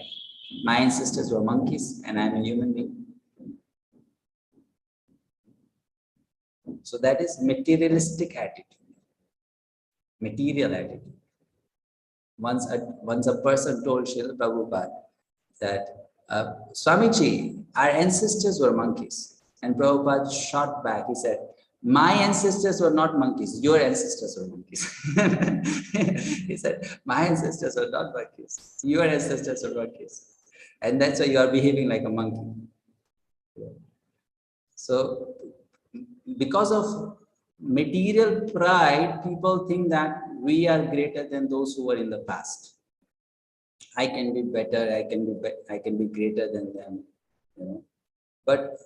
My ancestors were monkeys and I am a human being. So that is materialistic attitude, material attitude. Once a person told Srila Prabhupada that, Swamiji, our ancestors were monkeys. And Prabhupada shot back. He said, my ancestors were not monkeys. Your ancestors were monkeys. He said, my ancestors were not monkeys. Your ancestors were monkeys. And that's why you are behaving like a monkey. So because of material pride, people think that we are greater than those who were in the past. I can be better, I can be greater than them. But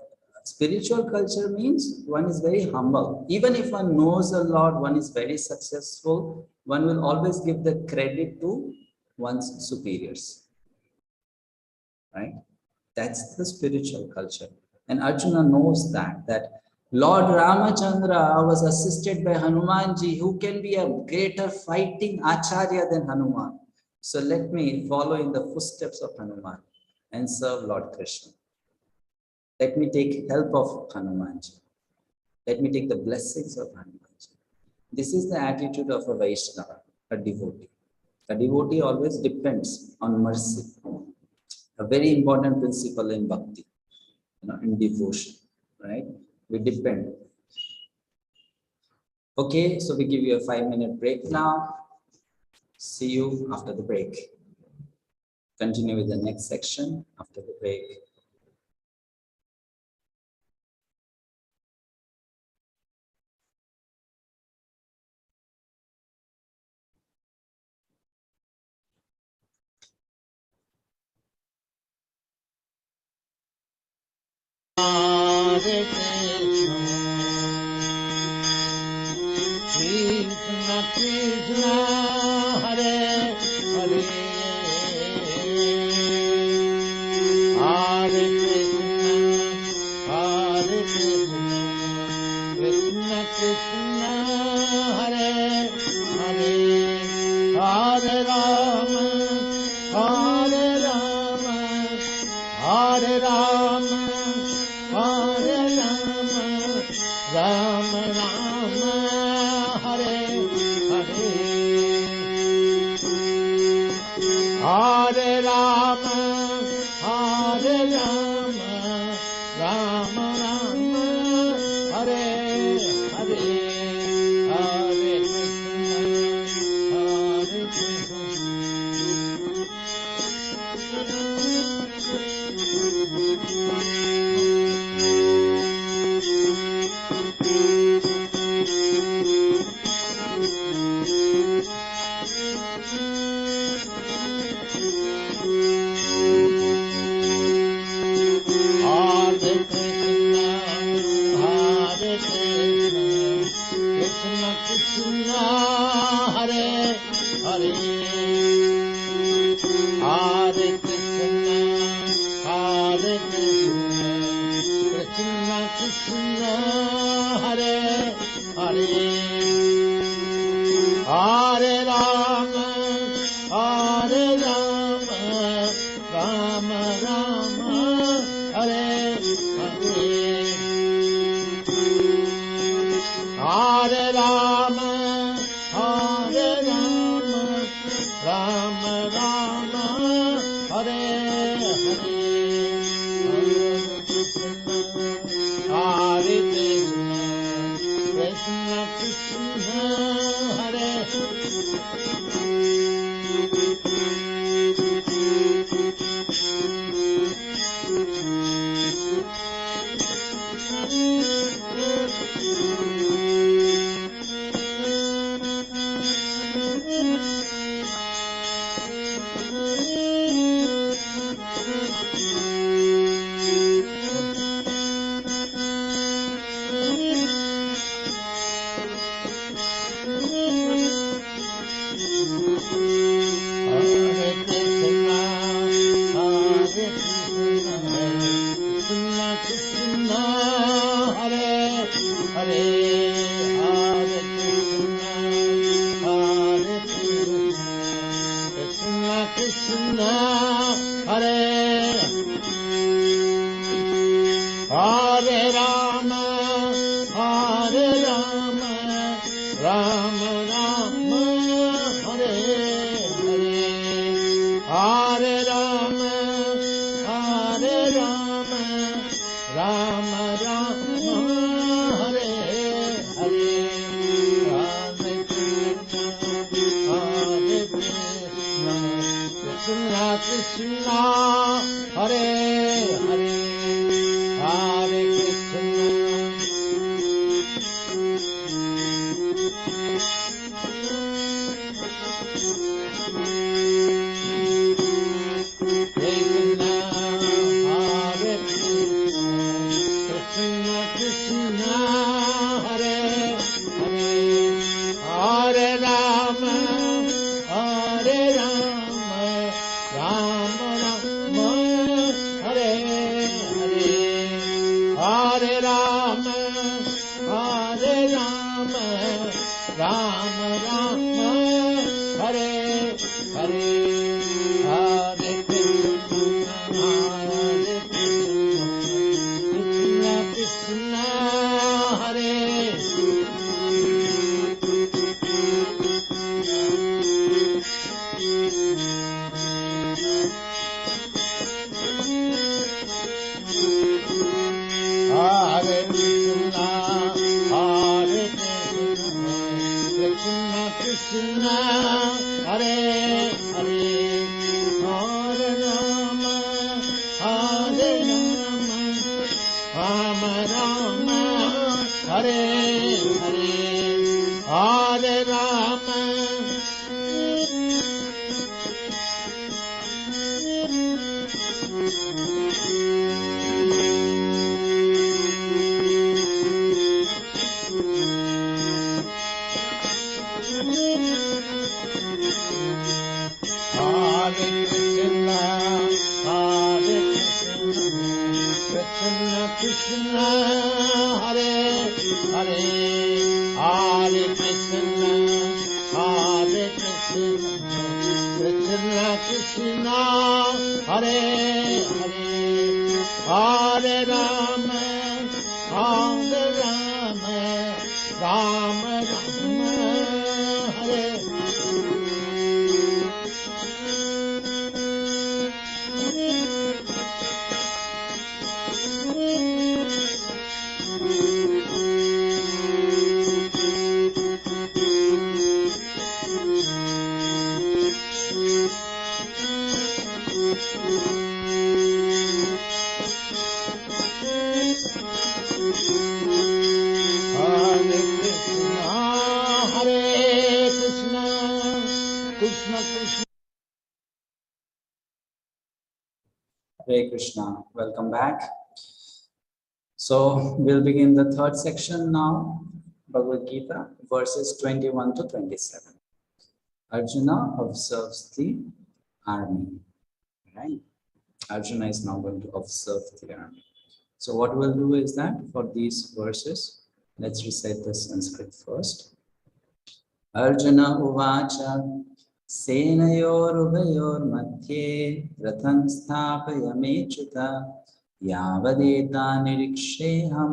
spiritual culture means one is very humble. Even if one knows a lot, one is very successful, one will always give the credit to one's superiors. Right? That's the spiritual culture. And Arjuna knows that Lord Ramachandra was assisted by Hanumanji, who can be a greater fighting Acharya than Hanuman. So let me follow in the footsteps of Hanuman and serve Lord Krishna. Let me take help of Hanumanji. Let me take the blessings of Hanumanji. This is the attitude of a Vaishnava, a devotee. A devotee always depends on mercy. A very important principle in bhakti, in devotion, right? We depend. Okay, so we give you a 5-minute break now. See you after the break. Continue with the next section after the break. Hare Krishna, Krishna, Hare Hare, Hare Krishna, Krishna Krishna, Hare Hare, Hare Rama, Hare Rama, Hare Rama, Hare Hare Krishna Hare Krishna Krishna Krishna Hare Hare Hare Rama Hare Rama Rama Rama Hare Hare Hare Rama Hare Rama Rama Rama Hare Hare Hare Krishna Krishna Krishna Hare Hare Krishna, welcome back. So we'll begin the third section now, Bhagavad-gita, verses 21 to 27. Arjuna observes the army, right? Arjuna is now going to observe the army. So what we'll do is that for these verses, let's recite the Sanskrit first. Arjuna uvacha senayor madhye ratham sthapayamechyuta yavadeta niriksheham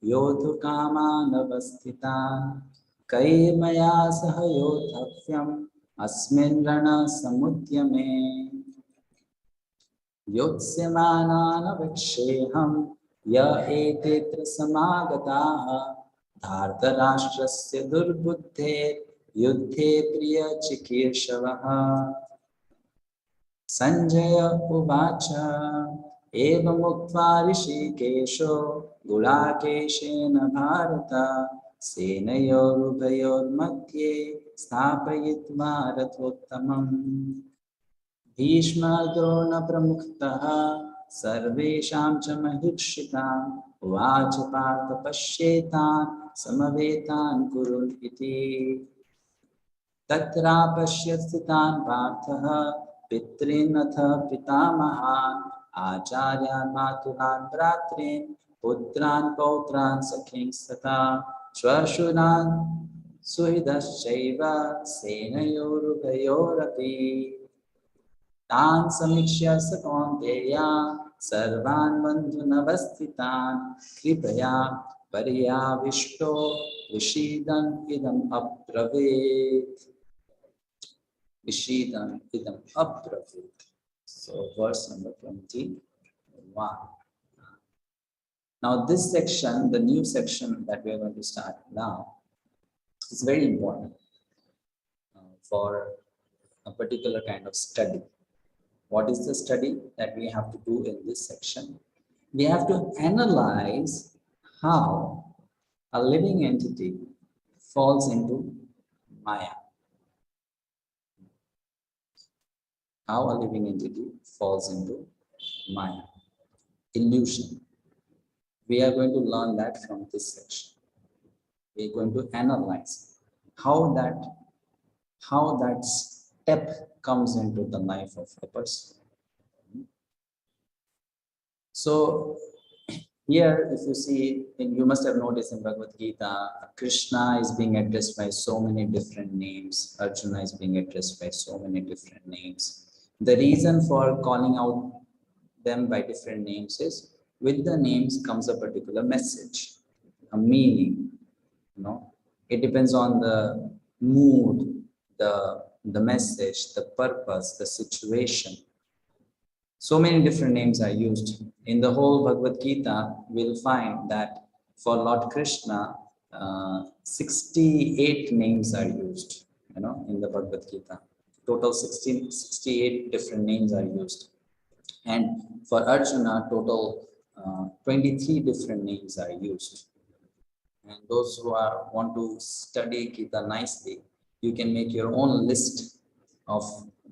yodhu kamanavasthitan kaimaya saha yodhavyam asmin rana samudyame Yotsemananaviksheham ya etetra samagataha dhartarashtrasya durbuddhe yuddhe priya chikirshavah. Sanjaya uvacha eva muktva rishikesho gulakeshena bharata senayorubhayor madhye sthapayitva rathottamam. Bhishma Drona Pramuktaha Sarvesham cha Mahikshitaam Uvacha Partha Pashyetan Samavetan Kurun iti Tatra Pashyathitan Parthaha Pitrinatha Pitamahan Acharyan Matulan Bratrin Putran Pautran Sakhin Sata Shvashuran Suhidaschaiva Senayorubhayorapi Tan samikshya sakonteya sarvan bandhunavasthitan kripaya pariyavishto vishidan idam abravit. Vishidan idam abravit. So verse number 21. Now this section, the new section that we are going to start now, is very important for a particular kind of study. What is the study that we have to do in this section? We have to analyze how a living entity falls into Maya. How a living entity falls into Maya, illusion. We are going to learn that from this section. We are going to analyze how that step comes into the life of a person. So here, if you see, you must have noticed in Bhagavad-gita, Krishna is being addressed by so many different names. Arjuna is being addressed by so many different names. The reason for calling out them by different names is, with the names comes a particular message, a meaning. You know, it depends on the mood, the message, the purpose, the situation. So many different names are used. In the whole Bhagavad-gita, we'll find that for Lord Krishna, 68 names are used, in the Bhagavad-gita. Total 68 different names are used. And for Arjuna, total 23 different names are used. And those who want to study Gita nicely, you can make your own list of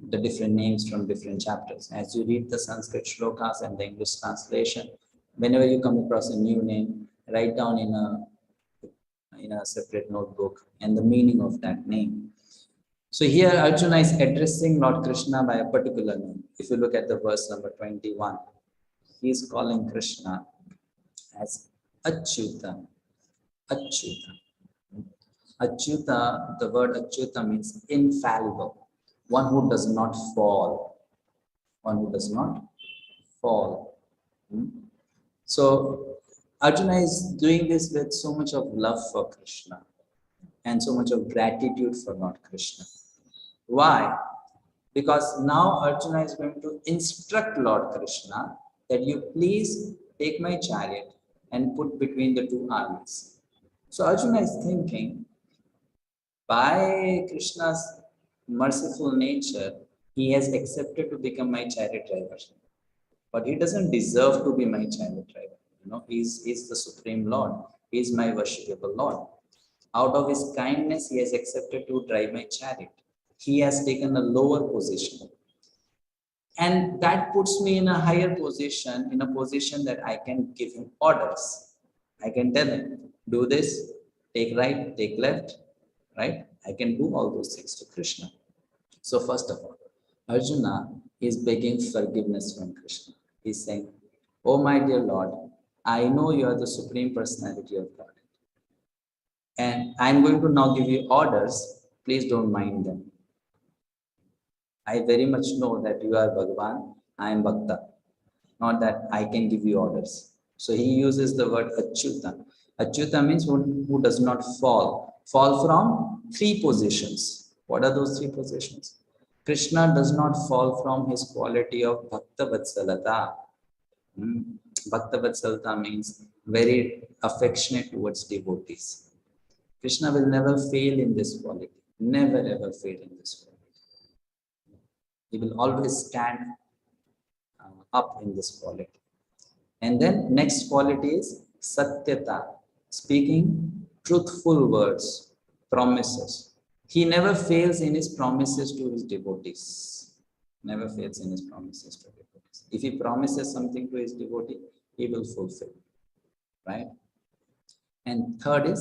the different names from different chapters. As you read the Sanskrit shlokas and the English translation, whenever you come across a new name, write down in a separate notebook and the meaning of that name. So here Arjuna is addressing Lord Krishna by a particular name. If you look at the verse number 21, he is calling Krishna as Achyuta. Achyuta. Achyuta, the word Achyuta means infallible. One who does not fall. One who does not fall. So Arjuna is doing this with so much of love for Krishna and so much of gratitude for Lord Krishna. Why? Because now Arjuna is going to instruct Lord Krishna that you please take my chariot and put between the two armies. So Arjuna is thinking, by Krishna's merciful nature, he has accepted to become my chariot driver. But he doesn't deserve to be my chariot driver. He's the Supreme Lord. He's my worshipable Lord. Out of his kindness, he has accepted to drive my chariot. He has taken a lower position. And that puts me in a higher position, in a position that I can give him orders. I can tell him, do this, take right, take left, right? I can do all those things to Krishna. So first of all, Arjuna is begging forgiveness from Krishna. He's saying, "Oh my dear Lord, I know you are the Supreme Personality of God. And I'm going to now give you orders. Please don't mind them. I very much know that you are Bhagavan, I am Bhakta. Not that I can give you orders." So he uses the word Achyuta. Achyuta means who does not fall. Fall from three positions. What are those three positions? Krishna does not fall from his quality of Bhakta Vatsalata. Bhakta Vatsalata means very affectionate towards devotees. Krishna will never fail in this quality. Never ever fail in this quality. He will always stand up in this quality. And then next quality is Satyata, speaking truthful words, promises. He never fails in his promises to his devotees. Never fails in his promises to devotees. If he promises something to his devotee, he will fulfill. Right? And third is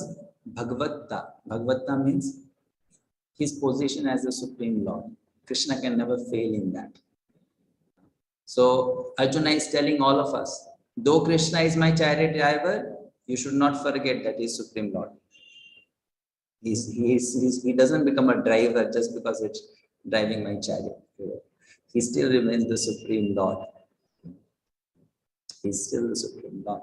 Bhagavata. Bhagavata means his position as the Supreme Lord. Krishna can never fail in that. So Arjuna is telling all of us, though Krishna is my chariot driver, you should not forget that he is Supreme Lord. He doesn't become a driver just because it's driving my chariot. He still remains the Supreme Lord. He's still the Supreme Lord.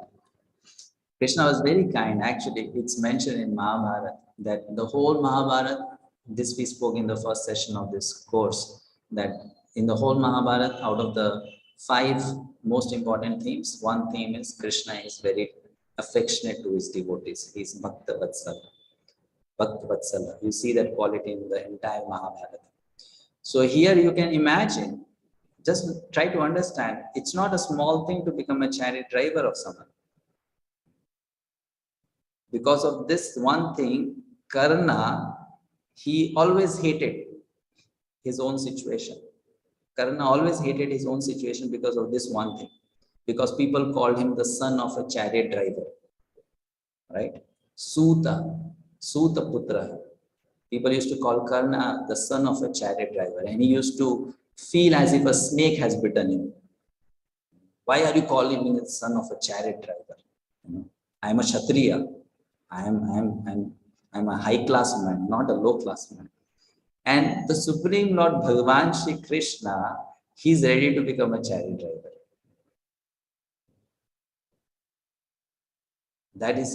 Krishna was very kind. Actually, it's mentioned in Mahabharata that the whole Mahabharata, this we spoke in the first session of this course, that in the whole Mahabharata, out of the 5 most important themes, one theme is Krishna is very affectionate to his devotees. He's Bhakta Vatsala. Bhakta Vatsala. You see that quality in the entire Mahabharata. So here you can imagine, just try to understand, it's not a small thing to become a chariot driver of someone. Because of this one thing, Karna, he always hated his own situation. Karna always hated his own situation because of this one thing. Because people called him the son of a chariot driver. Right? Suta Putra. People used to call Karna the son of a chariot driver. And he used to feel as if a snake has bitten him. Why are you calling me the son of a chariot driver? I am a Kshatriya. I'm a high class man, not a low class man. And the Supreme Lord Bhagavan Shri Krishna, he's ready to become a chariot driver. That is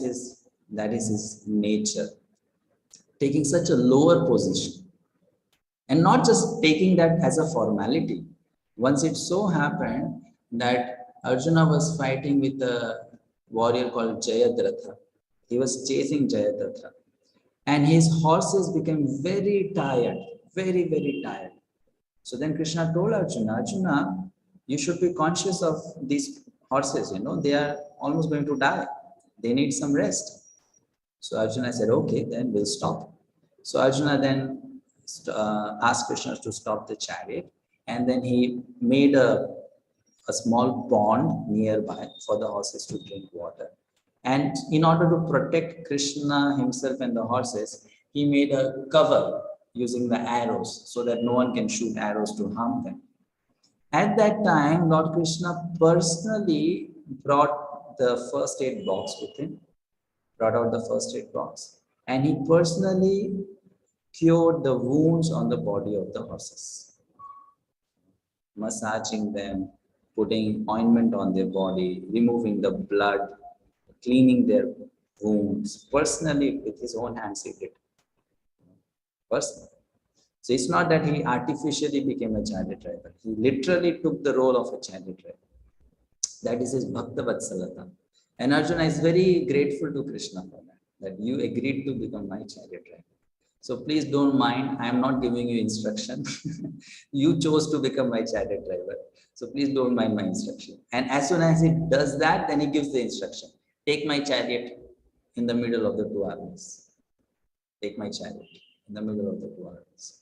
his nature. Taking such a lower position. And not just taking that as a formality. Once it so happened that Arjuna was fighting with a warrior called Jayadratha. He was chasing Jayadratha. And his horses became very tired, very, very tired. So then Krishna told Arjuna, you should be conscious of these horses, they are almost going to die. They need some rest. So Arjuna said, okay, then we'll stop. So Arjuna then asked Krishna to stop the chariot. And then he made a small pond nearby for the horses to drink water. And in order to protect Krishna himself and the horses, he made a cover using the arrows so that no one can shoot arrows to harm them. At that time, Lord Krishna personally brought the first aid box with him, brought out the first aid box, and he personally cured the wounds on the body of the horses, massaging them, putting ointment on their body, removing the blood, cleaning their wounds. Personally, with his own hands he did. Personally. So it's not that he artificially became a chariot driver. He literally took the role of a chariot driver. That is his Bhakta Vatsalata. And Arjuna is very grateful to Krishna for that you agreed to become my chariot driver. So please don't mind, I am not giving you instruction. You chose to become my chariot driver. So please don't mind my instruction. And as soon as he does that, then he gives the instruction. Take my chariot in the middle of the 2 armies. Take my chariot in the middle of the 2 armies.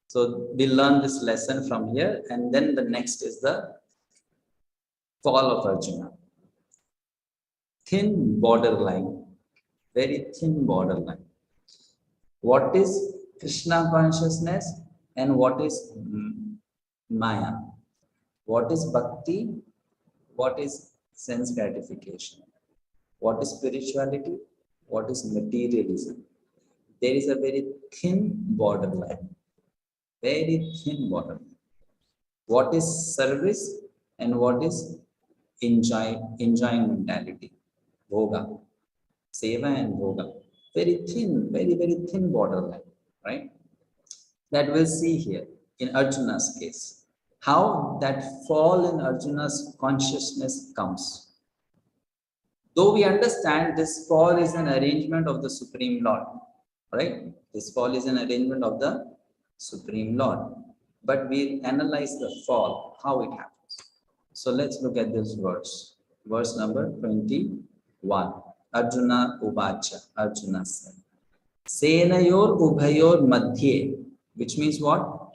So we learn this lesson from here, and then the next is the fall of Arjuna. Thin borderline, very thin borderline. What is Krishna consciousness? and what is Maya. What is bhakti? What is sense gratification? What is spirituality? What is materialism? There is a very thin borderline. Very thin borderline. What is service and what is enjoying mentality? Bhoga. Seva and bhoga. Very thin, very thin borderline, right? That we'll see here in Arjuna's case. How that fall in Arjuna's consciousness comes. Though we understand this fall is an arrangement of the Supreme Lord, right? This fall is an arrangement of the Supreme Lord. But we analyze the fall, how it happens. So let's look at this verse. Verse number 21. Arjuna Uvacha. Arjuna said, Senayor Ubhayor Madhye, which means what?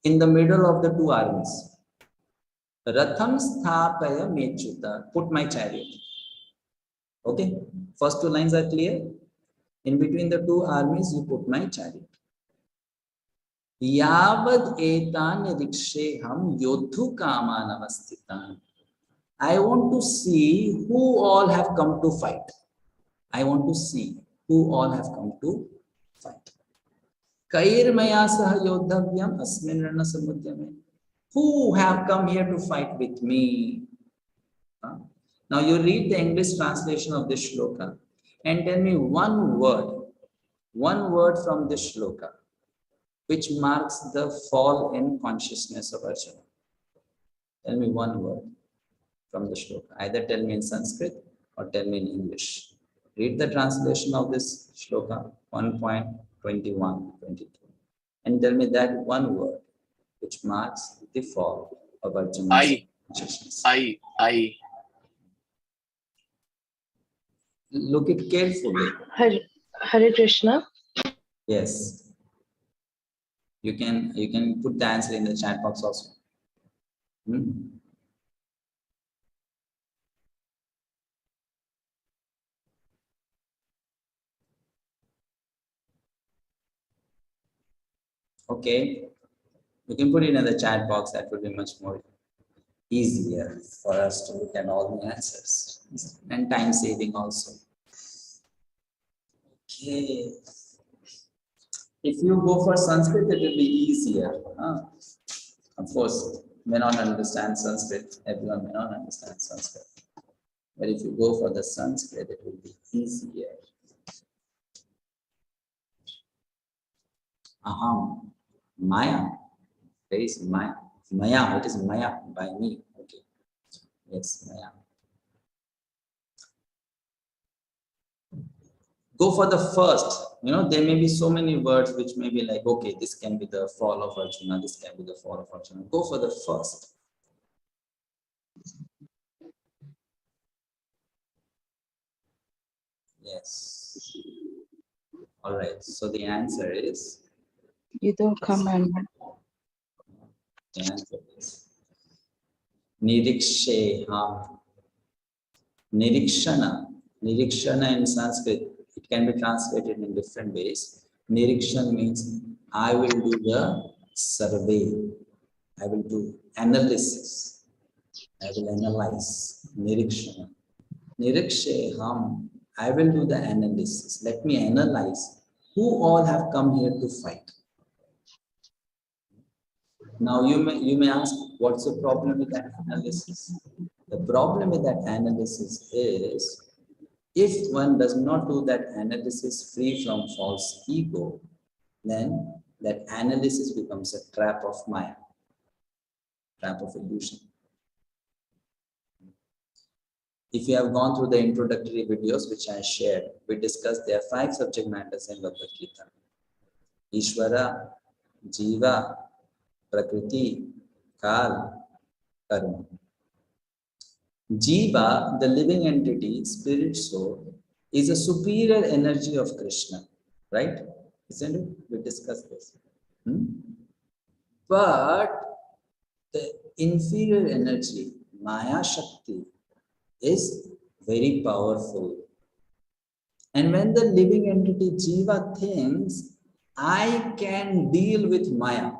In the middle of the two armies. Ratham Sthapaya Mechuta. Put my chariot. Okay, first two lines are clear. In between the two armies, you put my chariot. Yavad etan riksheham yodhu kaman avastitan. I want to see who all have come to fight. I want to see who all have come to fight. Kair maya saha yodhavyam asmin rana samudyame. Who have come here to fight with me? Now you read the English translation of this shloka and tell me one word from this shloka which marks the fall in consciousness of Arjuna. Tell me one word from the shloka. Either tell me in Sanskrit or tell me in English. Read the translation of this shloka 1.21, 22 and tell me that one word which marks the fall of Arjuna's consciousness. I. Look it carefully. Hare Krishna. Yes. You can put the answer in the chat box also. Okay. You can put it in the chat box. That would be much more easier for us to look at all the answers and time saving also. Okay. If you go for Sanskrit, it will be easier. Of course, may not understand Sanskrit. Everyone may not understand Sanskrit. But if you go for the Sanskrit, it will be easier. Aham, Maya. There is Maya. Maya, it is Maya by me. Okay. Yes, Maya. Go for the first. There may be so many words which may be like, okay, this can be the fall of Arjuna, this can be the fall of Arjuna. Go for the first. Yes. All right. So the answer is? You don't come and. The answer is Niriksheham. Nirikshana. Nirikshana in Sanskrit, it can be translated in different ways. Nirikshan means I will do the survey. I will do analysis. I will analyze. Nirikshana. Niriksheham. I will do the analysis. Let me analyze who all have come here to fight. Now you may ask, what's the problem with that analysis? The problem with that analysis is, if one does not do that analysis free from false ego, then that analysis becomes a trap of Maya, trap of illusion. If you have gone through the introductory videos which I shared, we discussed there are 5 subject matters in Bhagavad-gita. Ishvara, Jiva, Prakriti, Kal, Karma. Jiva, the living entity, spirit soul, is a superior energy of Krishna, right? Isn't it? We discussed this. But the inferior energy, Maya Shakti, is very powerful. And when the living entity Jiva thinks, I can deal with Maya,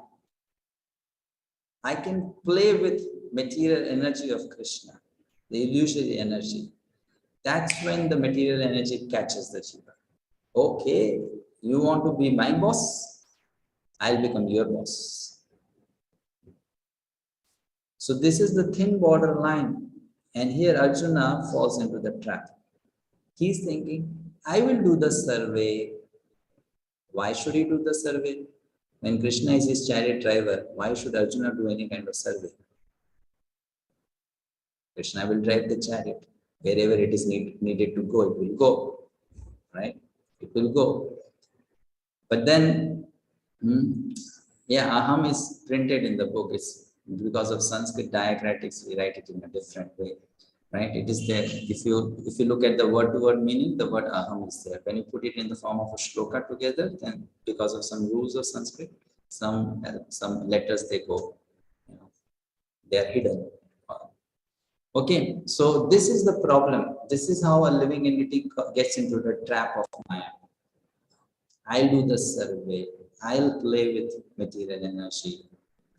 I can play with material energy of Krishna, the illusory energy. That's when the material energy catches the jiva. Okay, you want to be my boss? I'll become your boss. So this is the thin borderline. And here Arjuna falls into the trap. He's thinking, I will do the survey. Why should he do the survey? When Krishna is his chariot driver, why should Arjuna do any kind of survey? Krishna will drive the chariot. Wherever it is needed to go, it will go. Right? It will go. But then, aham is printed in the book. It's because of Sanskrit diacritics, we write it in a different way. Right? It is there. If you look at the word-to-word meaning, the word aham is there. When you put it in the form of a shloka together, then because of some rules of Sanskrit, some letters they go, they are hidden. Okay, so this is the problem. This is how a living entity gets into the trap of Maya. I'll do the survey. I'll play with material energy.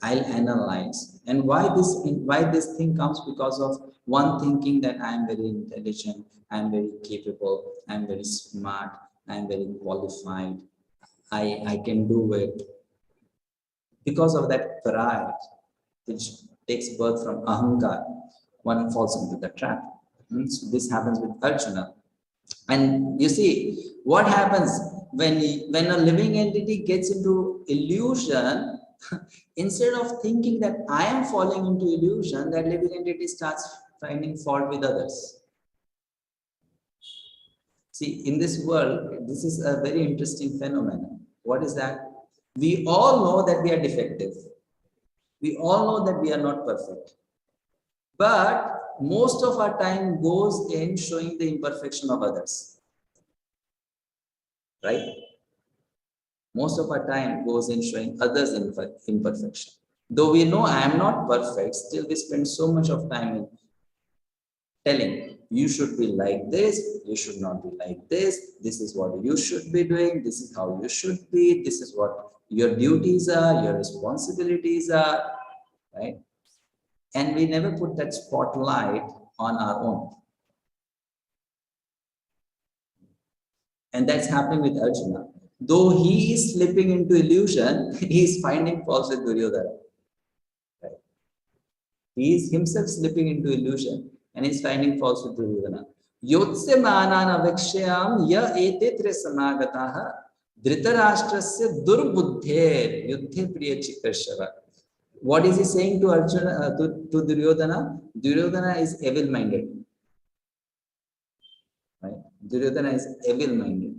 I'll analyze. And why this thing comes? Because of one thinking that I'm very intelligent, I'm very capable, I'm very smart, I'm very qualified, I can do it. Because of that pride, which takes birth from ahankar, one falls into the trap. So this happens with Arjuna. And you see, what happens when a living entity gets into illusion, instead of thinking that I am falling into illusion, that living entity starts finding fault with others. See, in this world, this is a very interesting phenomenon. What is that? We all know that we are defective. We all know that we are not perfect. But most of our time goes in showing the imperfection of others. Right? Most of our time goes in showing others' imperfection. Though we know I am not perfect, still we spend so much of time in telling, you should be like this, you should not be like this is what you should be doing, this is how you should be, this is what your duties are, your responsibilities are, right? And we never put that spotlight on our own. And that's happening with Arjuna. Though he is slipping into illusion, he is finding faults with Duryodhana. Right? He is himself slipping into illusion and is finding faults with Duryodhana. Yotse manana vikshayam ya etetre samagataha dhritarashtrasya durbuddhe yuddhe priya chikrashava. What is he saying to Arjuna, to Duryodhana? Duryodhana is evil-minded. Right? Duryodhana is evil-minded.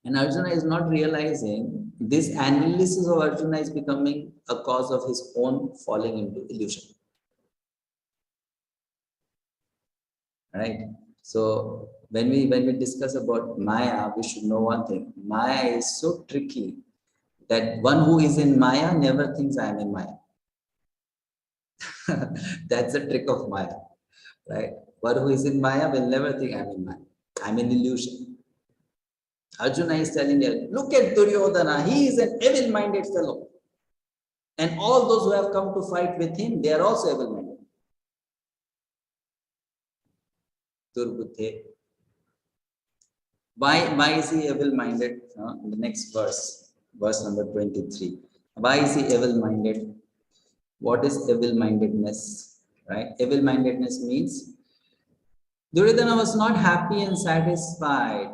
And Arjuna is not realizing this analysis of Arjuna is becoming a cause of his own falling into illusion. Right? So when we discuss about Maya, we should know one thing. Maya is so tricky that one who is in Maya never thinks I am in Maya. That's the trick of Maya, right? One who is in Maya will never think I'm in Maya. I'm in illusion. Arjuna is telling you, look at Duryodhana, he is an evil-minded fellow. And all those who have come to fight with him, they are also evil-minded. Durbuddhe. Why is he evil-minded? In the next verse number 23. Why is he evil-minded? What is evil-mindedness? Right? Evil-mindedness means Duryodhana was not happy and satisfied.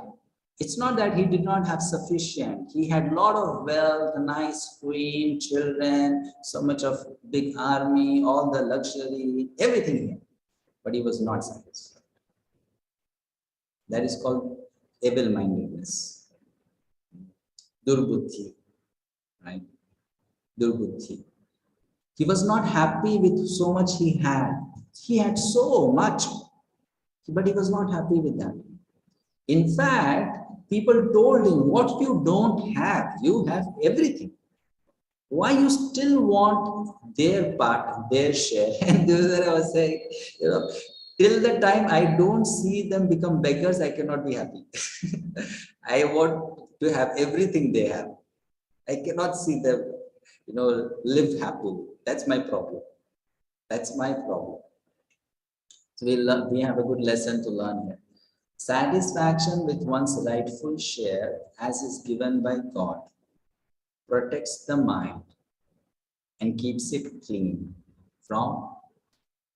It's not that he did not have sufficient. He had a lot of wealth, a nice queen, children, so much of big army, all the luxury, everything he had. But he was not satisfied. That is called evil-mindedness. Durbuddhi. Right? Durbuddhi. He was not happy with so much he had. He had so much, but he was not happy with that. In fact, people told him, what you don't have, you have everything. Why you still want their part, their share? And Duryodhana was saying, till the time I don't see them become beggars, I cannot be happy. I want to have everything they have. I cannot see them live happily. That's my problem. That's my problem. So we have a good lesson to learn here. Satisfaction with one's rightful share, as is given by God, protects the mind and keeps it clean from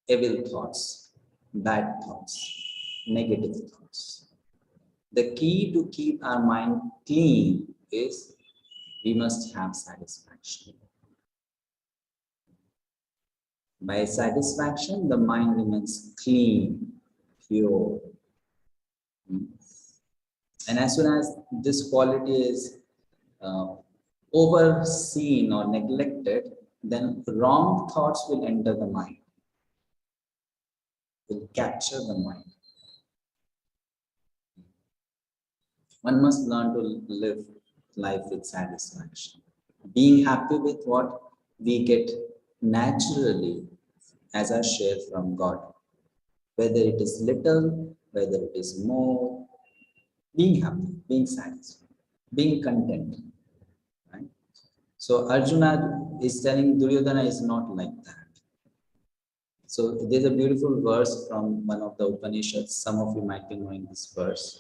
evil thoughts, bad thoughts, negative thoughts. The key to keep our mind clean is we must have satisfaction. By satisfaction, the mind remains clean, pure. And as soon as this quality is overseen or neglected, then wrong thoughts will enter the mind, will capture the mind. One must learn to live life with satisfaction, being happy with what we get naturally as a share from God, whether it is little, whether it is more, being happy, being satisfied, being content. Right? So Arjuna is telling Duryodhana is not like that. So there's a beautiful verse from one of the Upanishads. Some of you might be knowing this verse.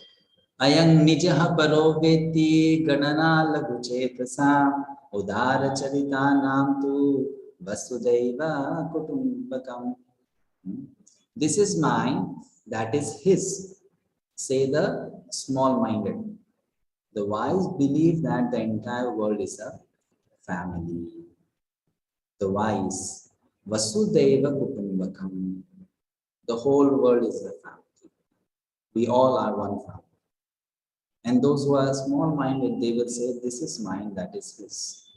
Ayang nijaha paro veti ganana lagu chetasa udara charita nam tu vasudaiva kutumbakam. This is mine, that is his. Say the small-minded. The wise believe that the entire world is a family. The wise, vasudaiva kutumbakam. The whole world is a family. We all are one family. And those who are small-minded, they will say, this is mine, that is his.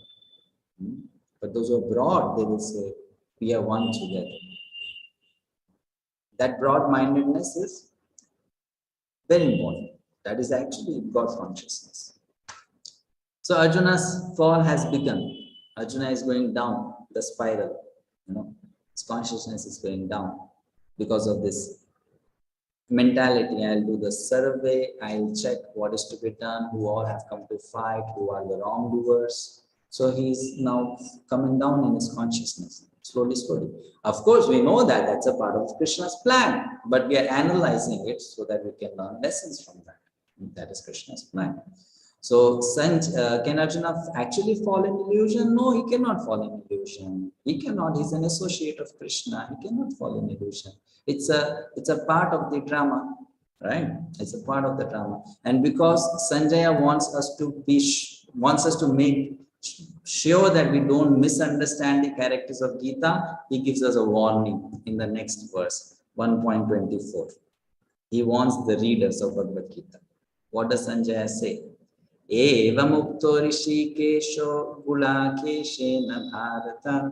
But those who are broad, they will say, we are one together. That broad-mindedness is very important. That is actually God consciousness. So Arjuna's fall has begun. Arjuna is going down the spiral. His consciousness is going down because of this mentality. I'll do the survey, I'll check what is to be done, who all have come to fight, who are the wrongdoers. So he's now coming down in his consciousness, slowly. Of course, we know that that's a part of Krishna's plan, but we are analyzing it so that we can learn lessons from that. That is Krishna's plan. So can Arjuna actually fall in illusion? No, he cannot fall in illusion. He cannot. He's an associate of Krishna. He cannot fall in illusion. It's a part of the drama, right? It's a part of the drama. And because Sanjaya wants us to make sure that we don't misunderstand the characters of Gita, he gives us a warning in the next verse, 1.24. He warns the readers of Bhagavad-gita. What does Sanjaya say? Evam ukto rishikesho gulakeshena bharata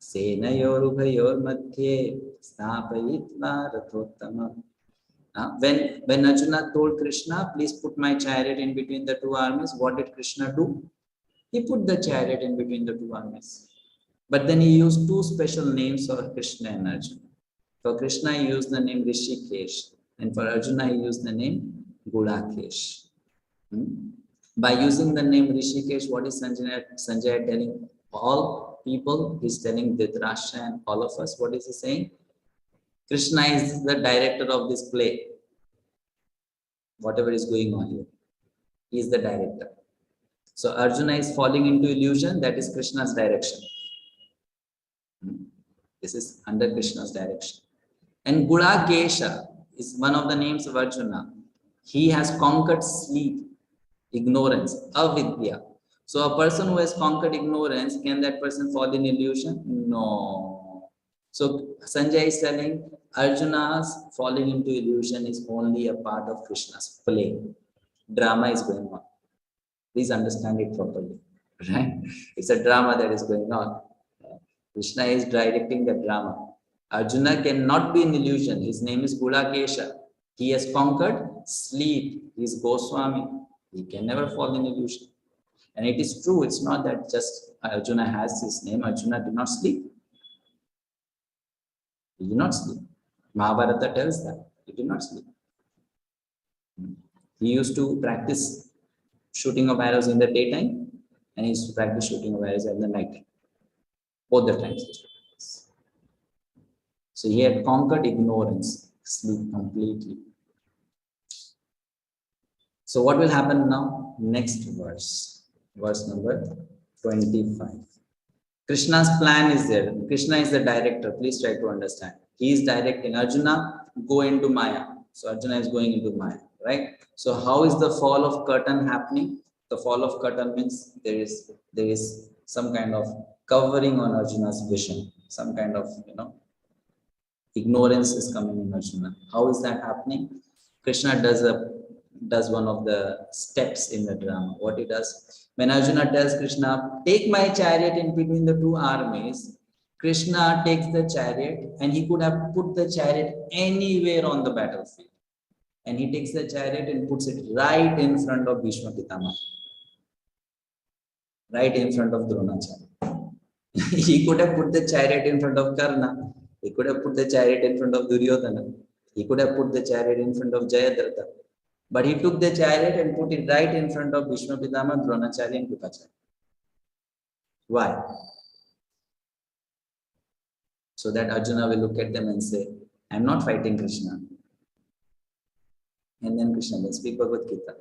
senayorubhayor madhye stapayitva rathottama. When Arjuna told Krishna, please put my chariot in between the two armies, what did Krishna do? He put the chariot in between the two armies. But then he used two special names for Krishna and Arjuna. For Krishna, he used the name Rishikesh. And for Arjuna, he used the name Gulakesh. By using the name Rishikesh, what is Sanjaya telling all people? He's telling Dhritarashtra and all of us. What is he saying? Krishna is the director of this play. Whatever is going on here, he is the director. So Arjuna is falling into illusion. That is Krishna's direction. This is under Krishna's direction. And Gulakesha is one of the names of Arjuna. He has conquered sleep, ignorance, avidya. So a person who has conquered ignorance, can that person fall in illusion? No. So Sanjaya is telling Arjuna's falling into illusion is only a part of Krishna's play. Drama is going on. Please understand it properly. Right? It's a drama that is going on. Krishna is directing the drama. Arjuna cannot be in illusion. His name is Gulakesha. He has conquered sleep. He is Goswami. He can never fall in illusion. And it is true. It's not that just Arjuna has his name. Arjuna did not sleep. He did not sleep. Mahabharata tells that. He did not sleep. He used to practice shooting of arrows in the daytime, and he used to practice shooting of arrows in the night. Both the times. So he had conquered ignorance, sleep completely. So what will happen now? Next verse, verse number 25. Krishna's plan is there. Krishna is the director. Please try to understand. He is directing Arjuna, go into Maya. So Arjuna is going into Maya, right? So how is the fall of curtain happening? The fall of curtain means there is some kind of covering on Arjuna's vision, some kind of, ignorance is coming in Arjuna. How is that happening? Krishna does one of the steps in the drama. What he does, when Arjuna tells Krishna, take my chariot in between the two armies, Krishna takes the chariot, and he could have put the chariot anywhere on the battlefield. And he takes the chariot and puts it right in front of Bhishma Pitama, right in front of Dronacharya. He could have put the chariot in front of Karna. He could have put the chariot in front of Duryodhana. He could have put the chariot in front of Jayadratha. But he took the chariot and put it right in front of Bhishma Pitama, Dronacharya and Kripacharya. Why? So that Arjuna will look at them and say, I'm not fighting Krishna. And then Krishna will speak Bhagavad-gita.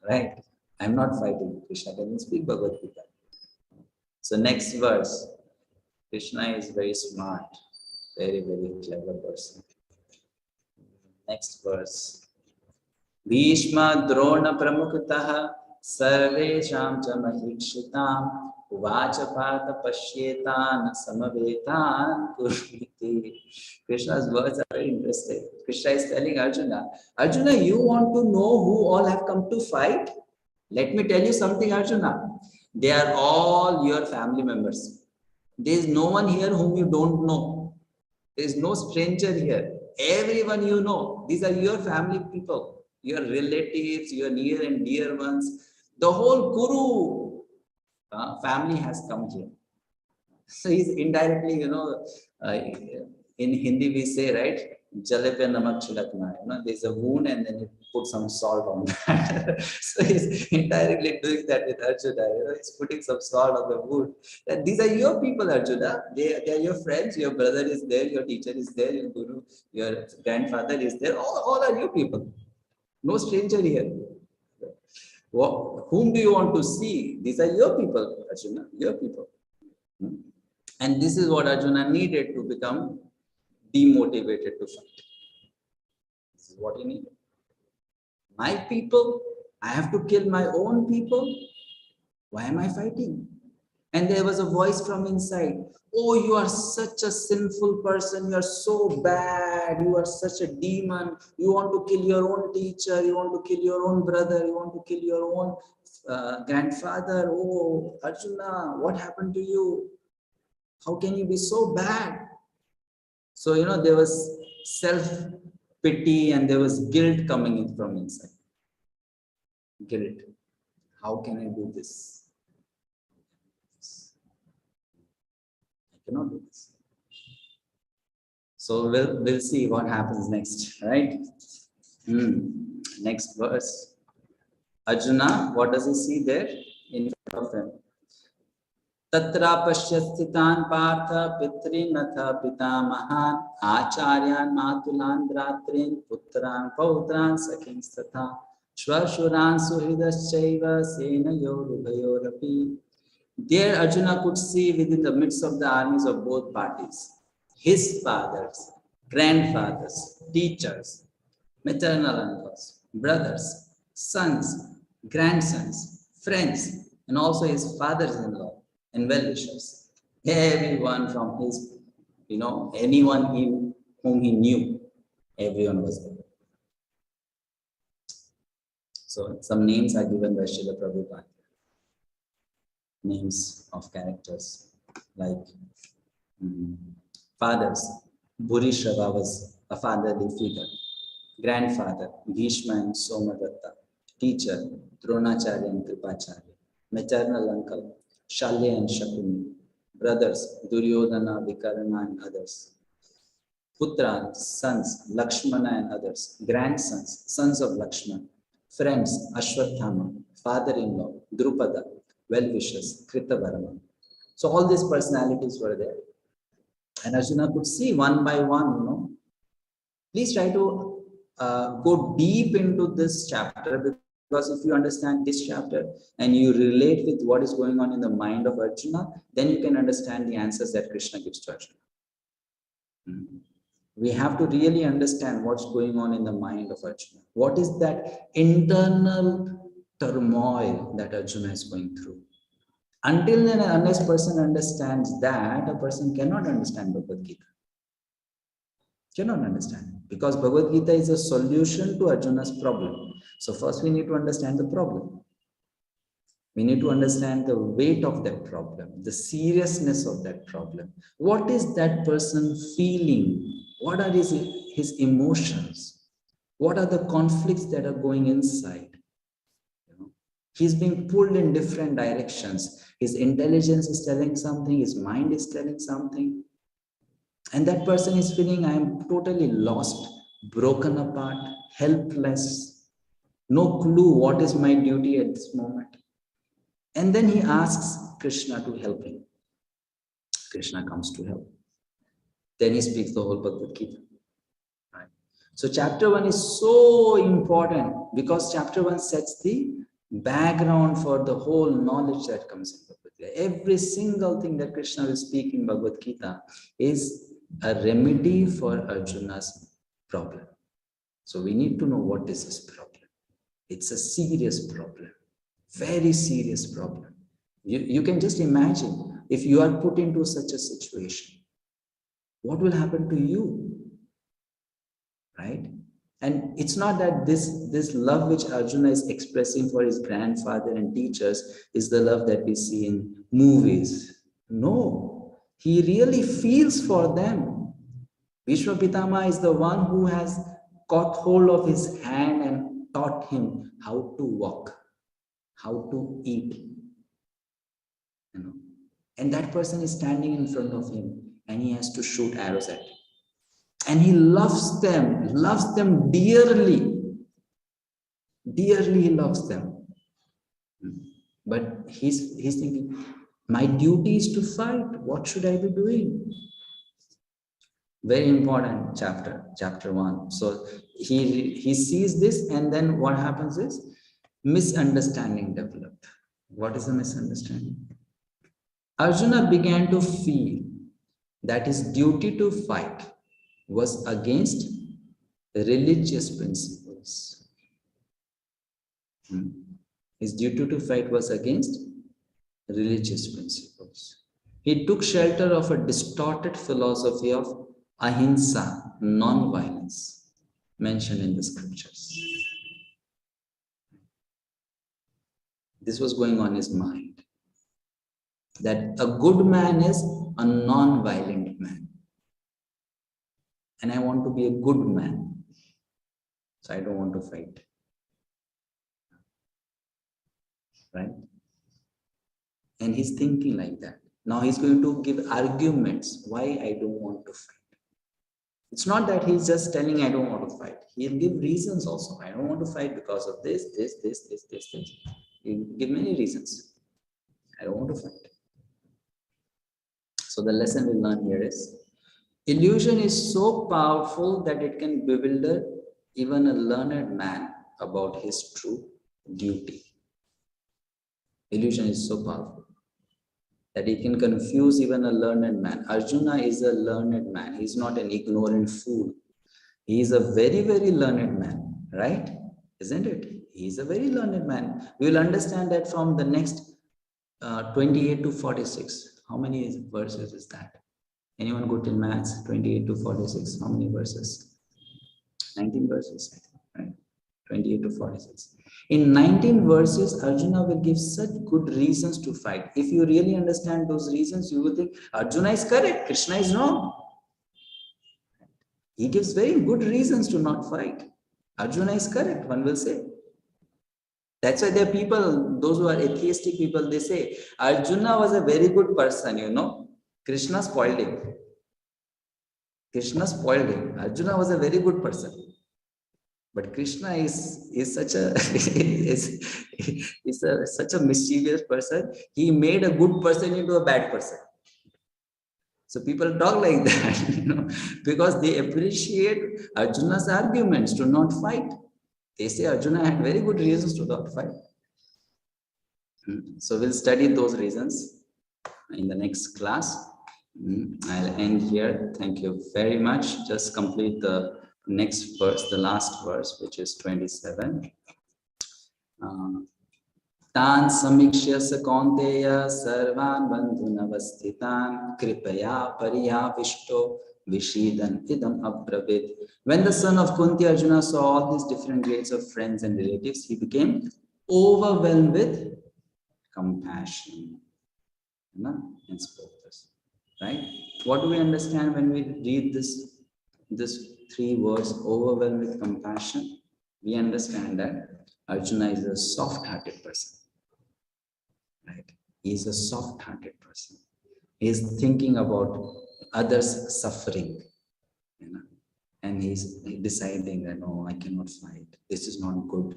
Right? I'm not fighting Krishna. Can you speak Bhagavad-gita? So next verse, Krishna is very smart, very, very clever person. Next verse. Bhishma Drona Pramukataha Sarvesham Chamahikshitam Vachapata Pashyetan Samavetan Kurviti. Krishna's words are very interesting. Krishna is telling Arjuna, Arjuna, you want to know who all have come to fight? Let me tell you something, Arjuna. They are all your family members. There is no one here whom you don't know. There is no stranger here. Everyone you know. These are your family people, your relatives, your near and dear ones. The whole Kuru family has come here. So he's indirectly, in Hindi we say, right? Jale pe namak chilakna. There's a wound and then you put some salt on that. So he's indirectly doing that with Arjuna. He's putting some salt on the wound. And these are your people, Arjuna. They are your friends. Your brother is there. Your teacher is there. Your guru, your grandfather is there. All are your people. No stranger here. Whom do you want to see? These are your people, Arjuna. Your people. And this is what Arjuna needed to become demotivated to fight. This is what he needed. My people, I have to kill my own people. Why am I fighting? And there was a voice from inside. Oh, you are such a sinful person. You are so bad. You are such a demon. You want to kill your own teacher. You want to kill your own brother. You want to kill your own grandfather. Oh, Arjuna, what happened to you? How can you be so bad? So, there was self-pity and there was guilt coming in from inside. Guilt. How can I do this? I cannot do this. So we'll see what happens next, right? Next verse. Arjuna, what does he see there in front of him? Tatra pashyasthitan partha pitrinatha pitamahan acharyan matulan dratrin putran pautran sakinstatha shvashuran suhridaschaiva senayorubayorapi. There Arjuna could see within the midst of the armies of both parties, his fathers, grandfathers, teachers, maternal uncles, brothers, sons, grandsons, friends, and also his fathers-in-law and well-wishers. Everyone from his, anyone whom he knew, everyone was there. So some names are given by Srila Prabhupada. Names of characters like fathers. Bhurishrava was a fatherly figure. Grandfather, Bhishma and Somadatta. Teacher, Dronacharya and Kripacharya. Maternal uncle, Shalya and Shakuni. Brothers, Duryodhana, Vikarna and others. Putra, sons, Lakshmana and others. Grandsons, sons of Lakshmana. Friends, Ashwathama. Father-in-law, Drupada. well-wishers, Krita Varma. So all these personalities were there. And Arjuna could see one by one, Please try to go deep into this chapter, because if you understand this chapter and you relate with what is going on in the mind of Arjuna, then you can understand the answers that Krishna gives to Arjuna. We have to really understand what's going on in the mind of Arjuna. What is that internal turmoil that Arjuna is going through? Until and unless person understands that, a person cannot understand Bhagavad-gita. Cannot understand, because Bhagavad-gita is a solution to Arjuna's problem. So first we need to understand the problem. We need to understand the weight of that problem, the seriousness of that problem. What is that person feeling? What are his emotions? What are the conflicts that are going inside? He's being pulled in different directions. His intelligence is telling something, his mind is telling something. And that person is feeling, I am totally lost, broken apart, helpless, no clue what is my duty at this moment. And then he asks Krishna to help him. Krishna comes to help. Then he speaks the whole Bhagavad-gita. Right? So chapter 1 is so important, because chapter 1 sets the background for the whole knowledge that comes in Bhagavad-gita. Every single thing that Krishna will speak in Bhagavad-gita is a remedy for Arjuna's problem. So we need to know what is his problem. It's a serious problem, very serious problem. You can just imagine if you are put into such a situation, what will happen to you, right? And it's not that this love which Arjuna is expressing for his grandfather and teachers is the love that we see in movies. No, he really feels for them. Vishvapitama is the one who has caught hold of his hand and taught him how to walk, how to eat. And that person is standing in front of him and he has to shoot arrows at him. And he loves them dearly. Dearly he loves them. But he's thinking, my duty is to fight. What should I be doing? Very important chapter 1. So he sees this, and then what happens is misunderstanding developed. What is the misunderstanding? Arjuna began to feel that his duty to fight was against religious principles. His duty to fight was against religious principles. He took shelter of a distorted philosophy of ahimsa, non-violence, mentioned in the scriptures. This was going on in his mind, that a good man is a non-violent man. And I want to be a good man, so I don't want to fight. Right? And he's thinking like that. Now he's going to give arguments why I don't want to fight. It's not that he's just telling I don't want to fight. He'll give reasons also. I don't want to fight because of this. He'll give many reasons. I don't want to fight. So the lesson we learn here is, illusion is so powerful that it can bewilder even a learned man about his true duty. Illusion is so powerful that it can confuse even a learned man. Arjuna is a learned man. He's not an ignorant fool. He is a very, very learned man, right? Isn't it? He is a very learned man. We will understand that from the next 28 to 46. How many verses is that? Anyone good in maths? 28 to 46. How many verses? 19 verses, right? 28 to 46. In 19 verses, Arjuna will give such good reasons to fight. If you really understand those reasons, you will think Arjuna is correct, Krishna is wrong. He gives very good reasons to not fight. Arjuna is correct, one will say. That's why there are people, those who are atheistic people, they say, Arjuna was a very good person, Krishna spoiled him. Krishna spoiled him. Arjuna was a very good person. But Krishna is such a such a mischievous person. He made a good person into a bad person. So people talk like that, because they appreciate Arjuna's arguments to not fight. They say Arjuna had very good reasons to not fight. So we'll study those reasons in the next class. I'll end here. Thank you very much. Just complete the next verse, the last verse, which is 27. Tan samikshya kaunteya sarvan bandhunavasthitan kripaya pariyavishto vishidan idam abrabit. When the son of Kunti Arjuna saw all these different grades of friends and relatives, he became overwhelmed with compassion. And spoke this. Right? What do we understand when we read this three words, overwhelmed with compassion? We understand that Arjuna is a soft-hearted person. Right? He is a soft-hearted person. He is thinking about others' suffering, and he's deciding that, no, I cannot fight. This is not good.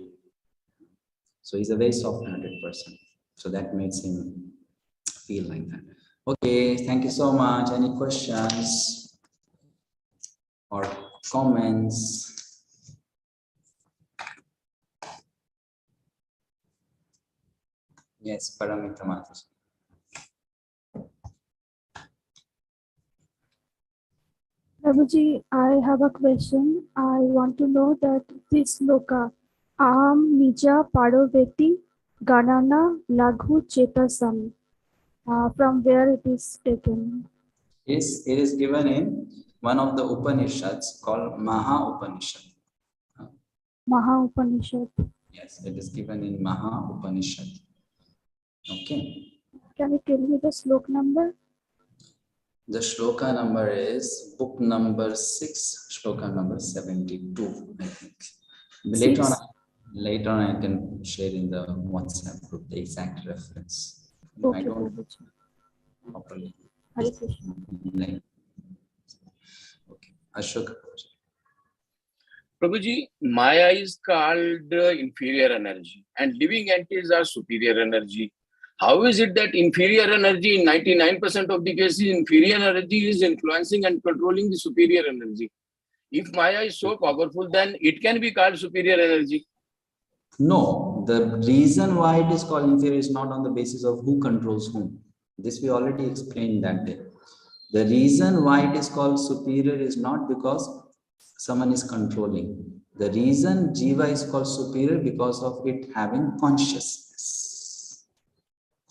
So he's a very soft-hearted person. So that makes him feel like that. Okay, thank you so much. Any questions or comments? Yes, Paramita Matas. Prabhuji, I have a question. I want to know that this sloka, Aham Nija Padoveti Ganana Laghu Chetasam, from where it is taken? It is given in one of the Upanishads called Maha Upanishad. Maha Upanishad. Yes, it is given in Maha Upanishad. Okay. Can you tell me the sloka number? The shloka number is book number 6, shloka number 72, I think. Later on I can share in the WhatsApp group the exact reference. Okay, I don't properly. Hare Krishna. Okay, Ashok. Prabhuji, Maya is called inferior energy and living entities are superior energy. How is it that inferior energy, in 99% of the cases, inferior energy is influencing and controlling the superior energy? If Maya is so powerful, then it can be called superior energy. No, the reason why it is called inferior is not on the basis of who controls whom. This we already explained that day. The reason why it is called superior is not because someone is controlling. The reason Jiva is called superior because of it having consciousness.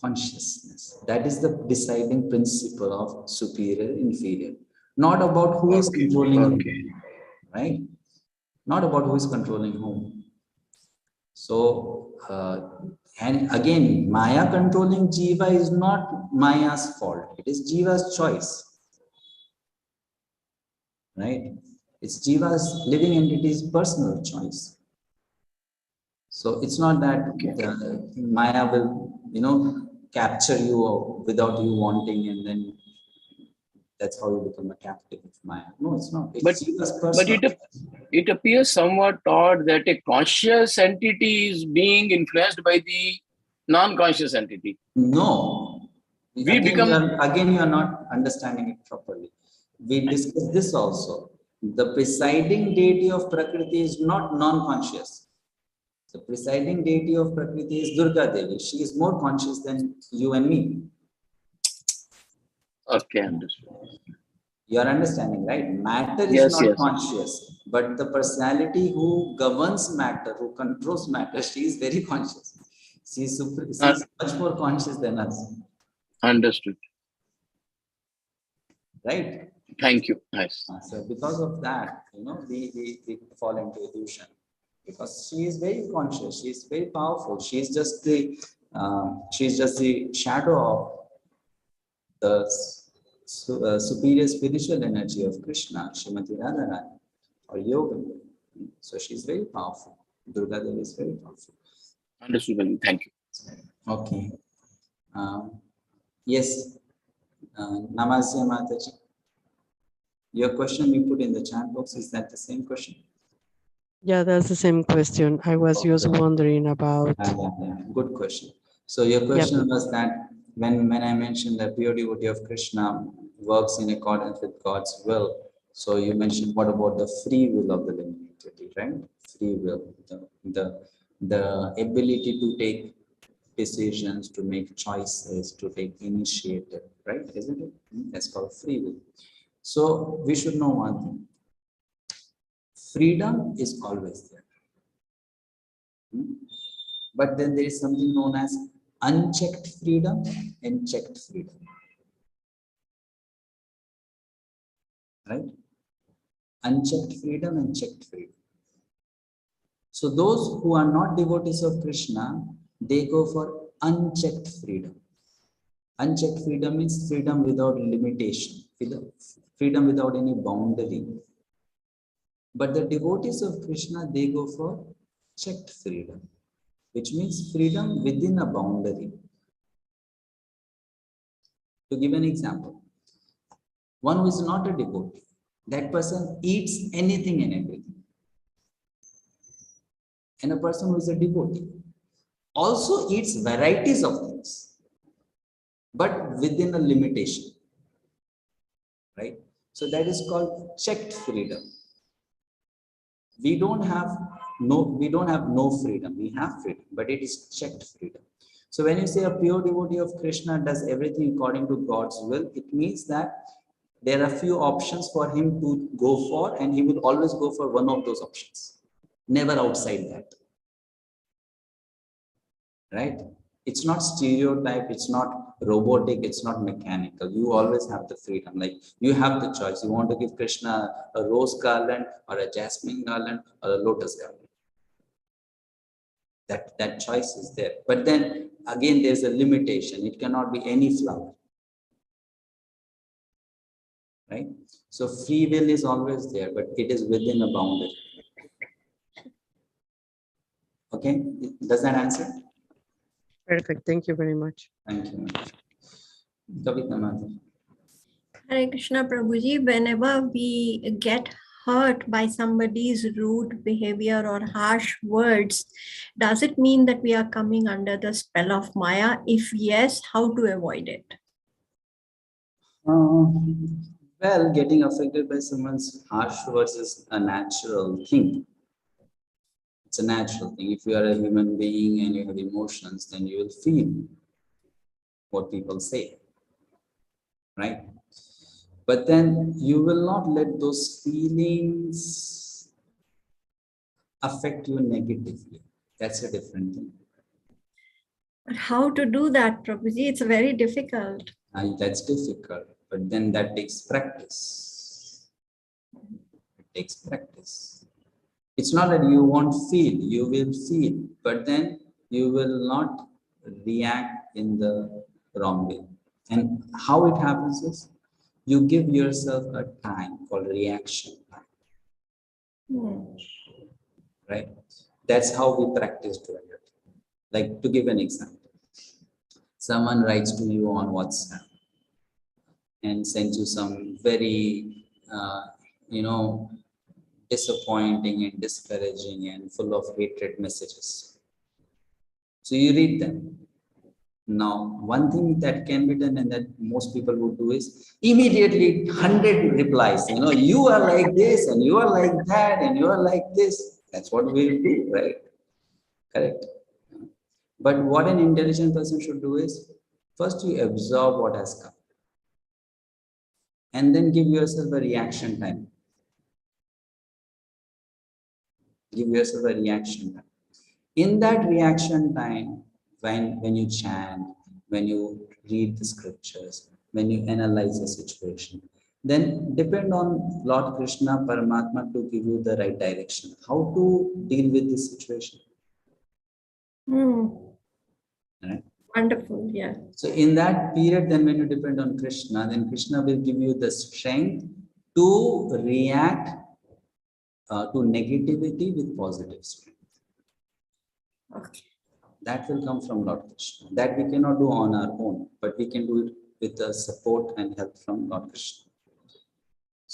Consciousness. That is the deciding principle of superior, inferior. Not about who is controlling whom, right? Not about who is controlling whom. So, and again, Maya controlling Jiva is not Maya's fault. It is Jiva's choice, right? It's Jiva's living entity's personal choice. So it's not that Maya will, capture you without you wanting, and then that's how you become a captive of Maya. No, it's not. It's Jiva's personal. But it appears somewhat odd that a conscious entity is being influenced by the non-conscious entity. No. Again, you are not understanding it properly. We discussed this also. The presiding deity of Prakriti is not non-conscious. The presiding deity of Prakriti is Durga Devi. She is more conscious than you and me. Okay, understood. You are understanding, right? Matter is not conscious, but the personality who governs matter, who controls matter, she is very conscious. She is much more conscious than us. Understood. Right? Thank you. Nice. So because of that, we fall into illusion. Because she is very conscious, she is very powerful. She is just the shadow of the superior spiritual energy of Krishna, Srimati Radharani, or Yoga. So she is very powerful. Durga Devi is very powerful. Understood. Thank you. Okay. Yes. Namaste Mataji. Your question we put in the chat box, is that the same question? Yeah, that's the same question. I was just wondering about. Good question. So your question was that when I mentioned that pure devotee of Krishna works in accordance with God's will. So you mentioned what about the free will of the living entity, right? Free will, the ability to take decisions, to make choices, to take initiative, right? Isn't it? That's called free will. So we should know one thing. Freedom is always there. But then there is something known as unchecked freedom and checked freedom. Right? Unchecked freedom and checked freedom. So those who are not devotees of Krishna, they go for unchecked freedom. Unchecked freedom means freedom without limitation, freedom without any boundary. But the devotees of Krishna, they go for checked freedom, which means freedom within a boundary. To give an example, one who is not a devotee, that person eats anything and everything. And a person who is a devotee also eats varieties of things, but within a limitation, right? So that is called checked freedom. We don't have no freedom. We have freedom, but it is checked freedom. So when you say a pure devotee of Krishna does everything according to God's will, it means that there are few options for him to go for, and he will always go for one of those options, never outside that. Right? It's not stereotype, it's not robotic, it's not mechanical. You always have the freedom. Like you have the choice. You want to give Krishna a rose garland or a jasmine garland or a lotus garland. That choice is there. But then again, there's a limitation. It cannot be any flower. Right? So free will is always there, but it is within a boundary. Okay? Does that answer? Perfect. Thank you very much. Thank you. 𝗪𝗵𝗿. Hare Krishna Prabhuji, whenever we get hurt by somebody's rude behavior or harsh words, does it mean that we are coming under the spell of Maya? If yes, how to avoid it? Well, getting affected by someone's harsh words is a natural thing. It's a natural thing. If you are a human being and you have emotions, then you will feel what people say, right? But then you will not let those feelings affect you negatively. That's a different thing. But how to do that, Prabhuji? It's very difficult. That's difficult, but then that takes practice. It takes practice. It's not that you won't feel, you will feel, but then you will not react in the wrong way. And how it happens is, you give yourself a time called reaction time. Right? That's how we practice doing it. Like, to give an example, someone writes to you on WhatsApp and sends you some very, disappointing and discouraging and full of hatred messages. So you read them. Now, one thing that can be done and that most people would do is immediately 100 replies. You are like this and you are like that and you are like this. That's what we do, right? Correct. But what an intelligent person should do is, first you absorb what has come and then give yourself a reaction time. Give yourself a reaction time. In that reaction time, when you chant, when you read the scriptures, when you analyze the situation, then depend on Lord Krishna, Paramatma, to give you the right direction. How to deal with this situation. Right? Wonderful, yeah. So in that period, then when you depend on Krishna, then Krishna will give you the strength to react to negativity with positive strength. Okay. That will come from Lord Krishna. That we cannot do on our own, but we can do it with the support and help from Lord Krishna.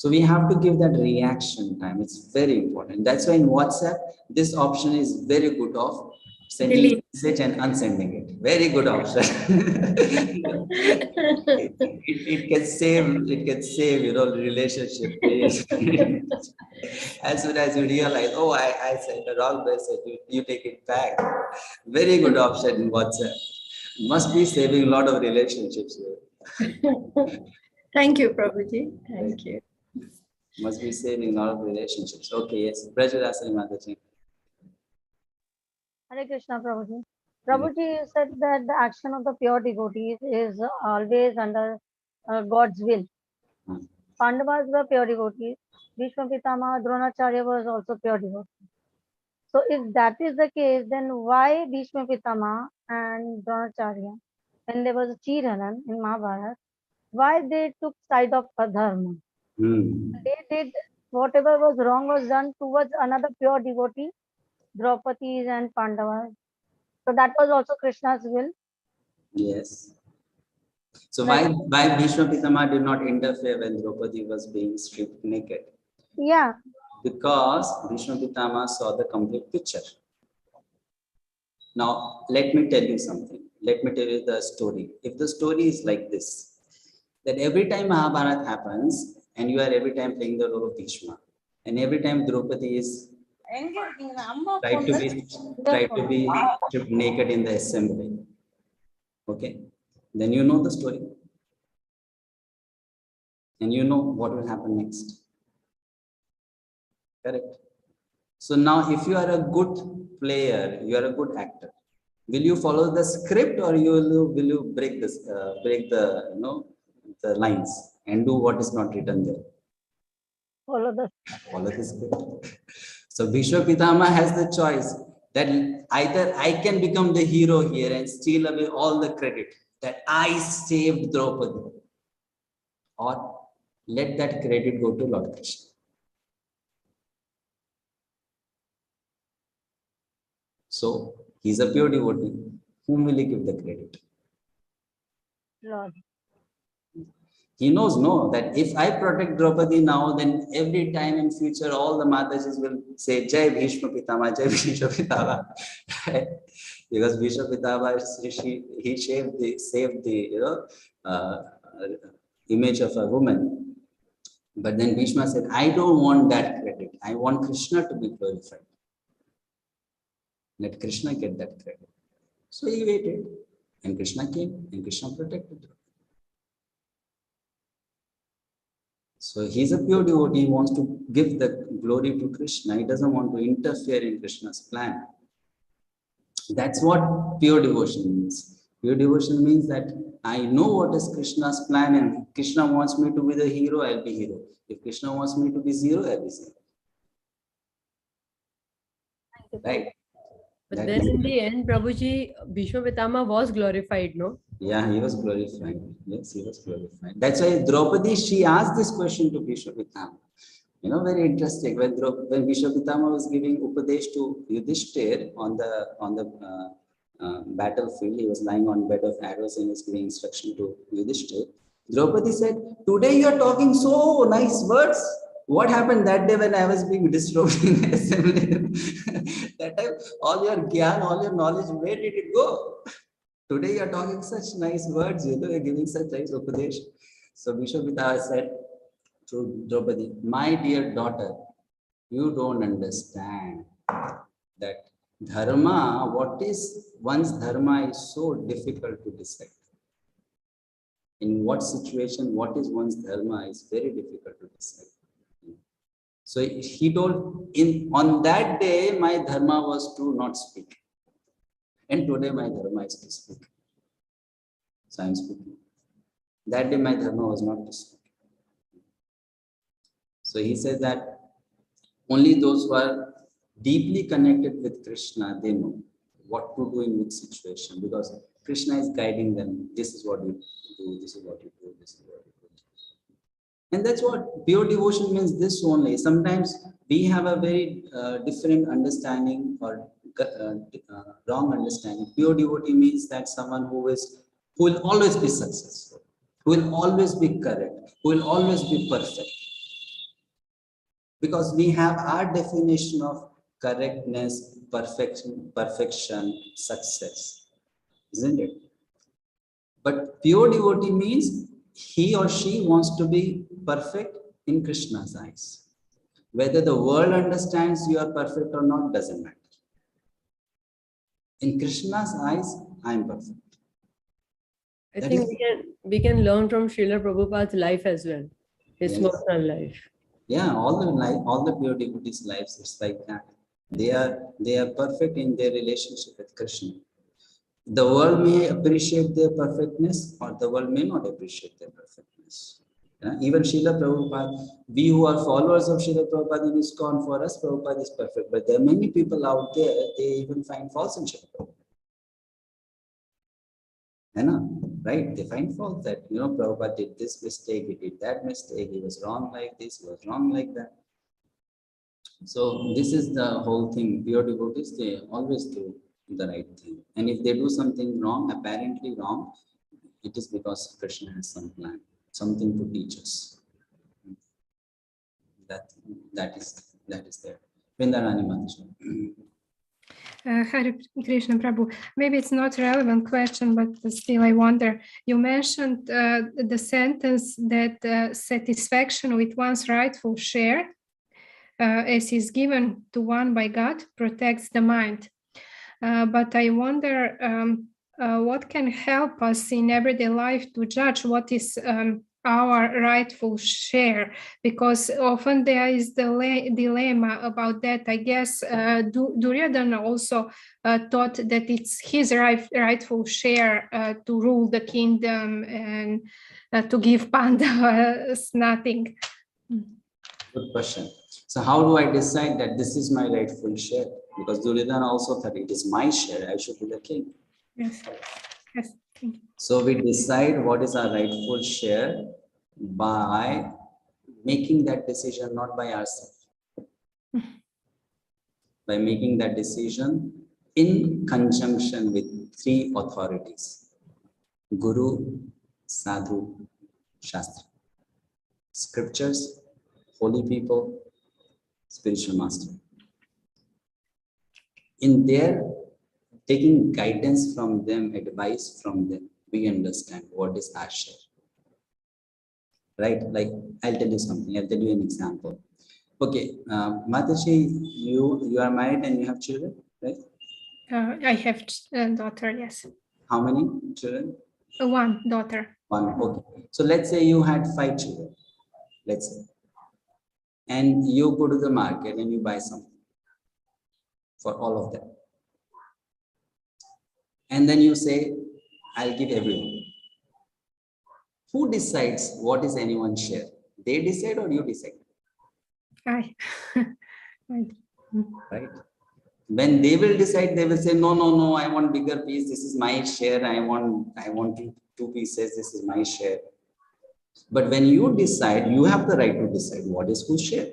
So we have to give that reaction time. It's very important. That's why in WhatsApp, this option is very good of sending a message and unsending it. Very good option. it can save, relationship. As soon as you realize, oh, I sent the wrong message, you take it back. Very good option in WhatsApp. Must be saving a lot of relationships here. Thank you, Prabhuji. Thank you. Must be saving a lot of relationships. Okay, yes. Prajurasani Mataji. Hare Krishna, Prabhuji. Prabhuji said that the action of the pure devotees is always under God's will. Pandavas were pure devotees. Vishvanatha, Dronacharya was also pure devotee. So if that is the case, then why Bhishma and Dronacharya, when there was a Chiranan in Mahabharata, why they took side of Adharma? They did whatever was wrong was done towards another pure devotee, Draupadis and Pandavas. So that was also Krishna's will. Yes. So why Bhishma Pitama did not interfere when Draupadi was being stripped naked? Yeah. Because Bhishma Pitama saw the complete picture. Now, let me tell you something. Let me tell you the story. If the story is like this, that every time Mahabharata happens, and you are every time playing the role of Bhishma, and every time Draupadi is tried to be stripped naked in the assembly, okay, then you know the story, and you know what will happen next. Correct. So now, if you are a good player, you are a good actor, will you follow the script, or will you break this, the lines and do what is not written there? Follow the script. So Bhishma Pitama has the choice that either I can become the hero here and steal away all the credit that I saved Draupadi, or let that credit go to Lord Krishna. So he's a pure devotee. Whom will he give the credit? Lord. He knows, no, that if I protect Draupadi now, then every time in future, all the Matajis will say, Jai Bhishma Pitama, Jai Bhishma Pitama. Because Bhishma Pitama, he saved the image of a woman. But then Bhishma said, I don't want that credit. I want Krishna to be glorified. Let Krishna get that credit. So he waited, and Krishna came, and Krishna protected her. So he's a pure devotee. He wants to give the glory to Krishna. He doesn't want to interfere in Krishna's plan. That's what pure devotion means. Pure devotion means that I know what is Krishna's plan, and Krishna wants me to be the hero, I'll be hero. If Krishna wants me to be zero, I'll be zero. Right? But That then is, in the end, Prabhuji, Bhishma Pitama was glorified, no? yeah, he was glorified. Yes, he was glorified. That's why Draupadi, she asked this question to Bhishma Pitama. Very interesting. When Bhishma Pitama was giving Upadesh to Yudhishthir on the battlefield, he was lying on bed of arrows and was giving instruction to Yudhishthir. Draupadi said, "Today you are talking so nice words. What happened that day when I was being disrobed in the assembly? That time, all your gyan, all your knowledge, where did it go? Today you are talking such nice words, you are giving such nice upadesh." So Bhishma Pitama said to Draupadi, "My dear daughter, you don't understand that dharma, what is one's dharma is so difficult to decide. In what situation, what is one's dharma is very difficult to decide." So he told, on that day, my dharma was to not speak. And today my dharma is to speak. So I am speaking. That day my dharma was not to speak. So he said that only those who are deeply connected with Krishna, they know what to do in which situation, because Krishna is guiding them. This is what you do, this is what you do, this is what you do. And that's what pure devotion means, this only. Sometimes we have a very different understanding or wrong understanding. Pure devotee means that someone who will always be successful, who will always be correct, who will always be perfect. Because we have our definition of correctness, perfection, success, isn't it? But pure devotee means he or she wants to be perfect in Krishna's eyes. Whether the world understands you are perfect or not doesn't matter. In Krishna's eyes, I am perfect. I think we can learn from Srila Prabhupada's life as well, his personal life. Yeah, all the pure devotees' lives, it's like that. They are perfect in their relationship with Krishna. The world may appreciate their perfectness, or the world may not appreciate their perfectness. Even Srila Prabhupada, we who are followers of Srila Prabhupada in ISKCON, for us, Prabhupada is perfect. But there are many people out there, they even find faults in Srila Prabhupada. Right? They find fault that, Prabhupada did this mistake, he did that mistake, he was wrong like this, he was wrong like that. So this is the whole thing. Pure devotees, they always do the right thing. And if they do something wrong, apparently wrong, it is because Krishna has some plan, something to teach us. That is there. Vrindarani Mataji. Hare Krishna Prabhu. Maybe it's not a relevant question, but still I wonder. You mentioned the sentence that satisfaction with one's rightful share, as is given to one by God, protects the mind. But I wonder what can help us in everyday life to judge what is our rightful share, because often there is the dilemma about that. I guess Duryodhana also thought that it's his rightful share to rule the kingdom and to give Pandavas nothing. Good question. So how do I decide that this is my rightful share? Because Duryodhana also thought it is my share, I should be the king. Yes. Yes. So we decide what is our rightful share by making that decision, not by ourselves. By making that decision in conjunction with three authorities: Guru, Sadhu, Shastra. Scriptures, holy people, spiritual master. In their taking guidance from them, advice from them, we understand what is our share. Right? Like, I'll tell you something. I'll tell you an example. Okay, Mataji, you are married and you have children, right? I have a daughter, yes. How many children? One daughter. One, okay. So let's say you had 5 children, let's say. And you go to the market and you buy something for all of them. And then you say, I'll give everyone. Who decides what is anyone's share? They decide or you decide? Right. Right? When they will decide, they will say, no, I want bigger piece. This is my share. I want 2 pieces. This is my share. But when you decide, you have the right to decide what is whose share.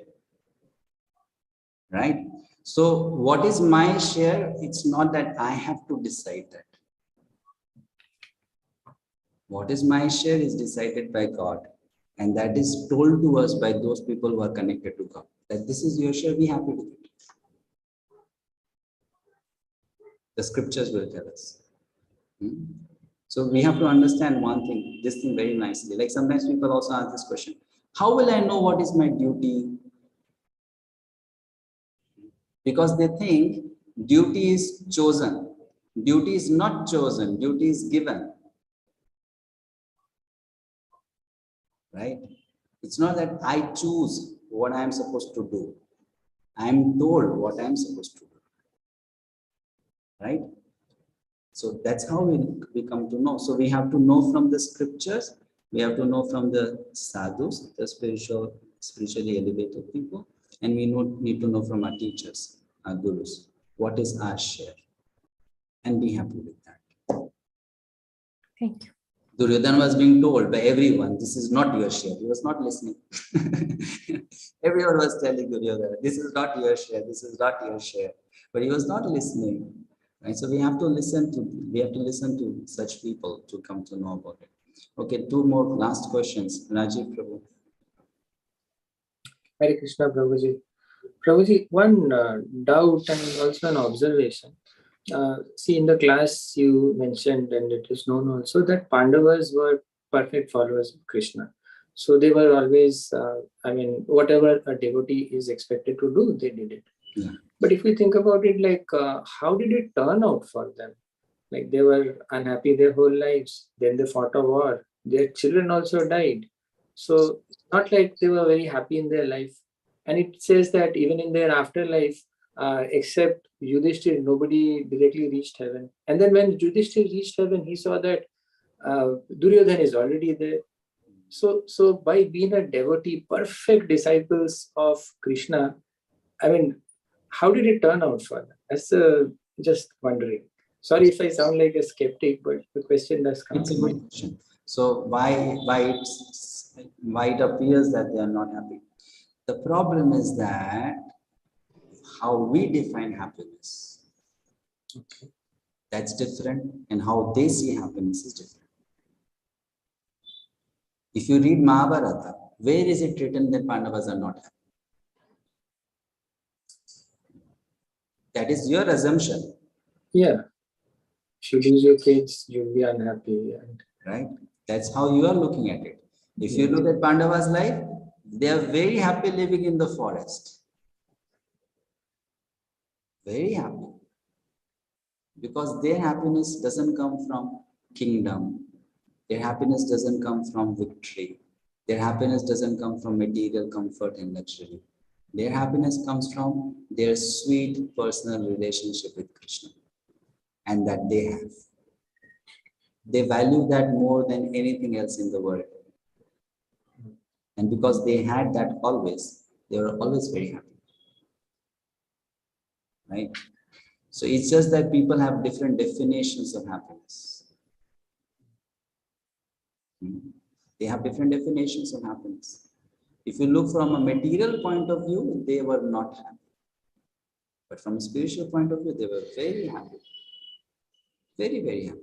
Right? So what is my share? It's not that I have to decide that. What is my share is decided by God. And that is told to us by those people who are connected to God. That this is your share, be happy with it. The scriptures will tell us. So we have to understand one thing, this thing very nicely. Like sometimes people also ask this question, how will I know what is my duty? Because they think duty is chosen. Duty is not chosen, duty is given. Right? It's not that I choose what I am supposed to do. I am told what I am supposed to do. Right? So that's how we come to know. So we have to know from the scriptures, we have to know from the sadhus, the spiritually elevated people, and we need to know from our teachers, our gurus, what is our share, and be happy with that. Thank you. Duryodhana was being told by everyone, this is not your share. He was not listening. Everyone was telling Duryodhana, this is not your share, this is not your share. But he was not listening. Right? So we have to listen to such people to come to know about it. Okay, 2 more last questions. Rajiv Prabhu. Hare Krishna, Prabhuji. Prabhuji, one doubt and also an observation. See, in the class you mentioned, and it is known also, that Pandavas were perfect followers of Krishna. So they were always, whatever a devotee is expected to do, they did it. Yeah. But if we think about it, like, how did it turn out for them? Like, they were unhappy their whole lives. Then they fought a war. Their children also died. So it's not like they were very happy in their life. And it says that even in their afterlife, except Yudhishthir, nobody directly reached heaven. And then when Yudhishthir reached heaven, he saw that Duryodhana is already there. So by being a devotee, perfect disciples of Krishna, how did it turn out for them? That's just wondering. Sorry if I sound like a skeptic, but the question does come It's a to good mind. question. So why it appears that they are not happy? The problem is that how we define happiness. Okay. That's different, and how they see happiness is different. If you read Mahabharata, where is it written that Pandavas are not happy? That is your assumption. Yeah. If you lose your kids, you'll be unhappy. Right? That's how you are looking at it. If you look at Pandava's life, they are very happy living in the forest. Very happy. Because their happiness doesn't come from kingdom. Their happiness doesn't come from victory. Their happiness doesn't come from material comfort and luxury. Their happiness comes from their sweet personal relationship with Krishna, and that they have. They value that more than anything else in the world. And because they had that always, they were always very happy. Right? So it's just that people have different definitions of happiness. They have different definitions of happiness. If you look from a material point of view, they were not happy. But from a spiritual point of view, they were very happy. Very, very happy.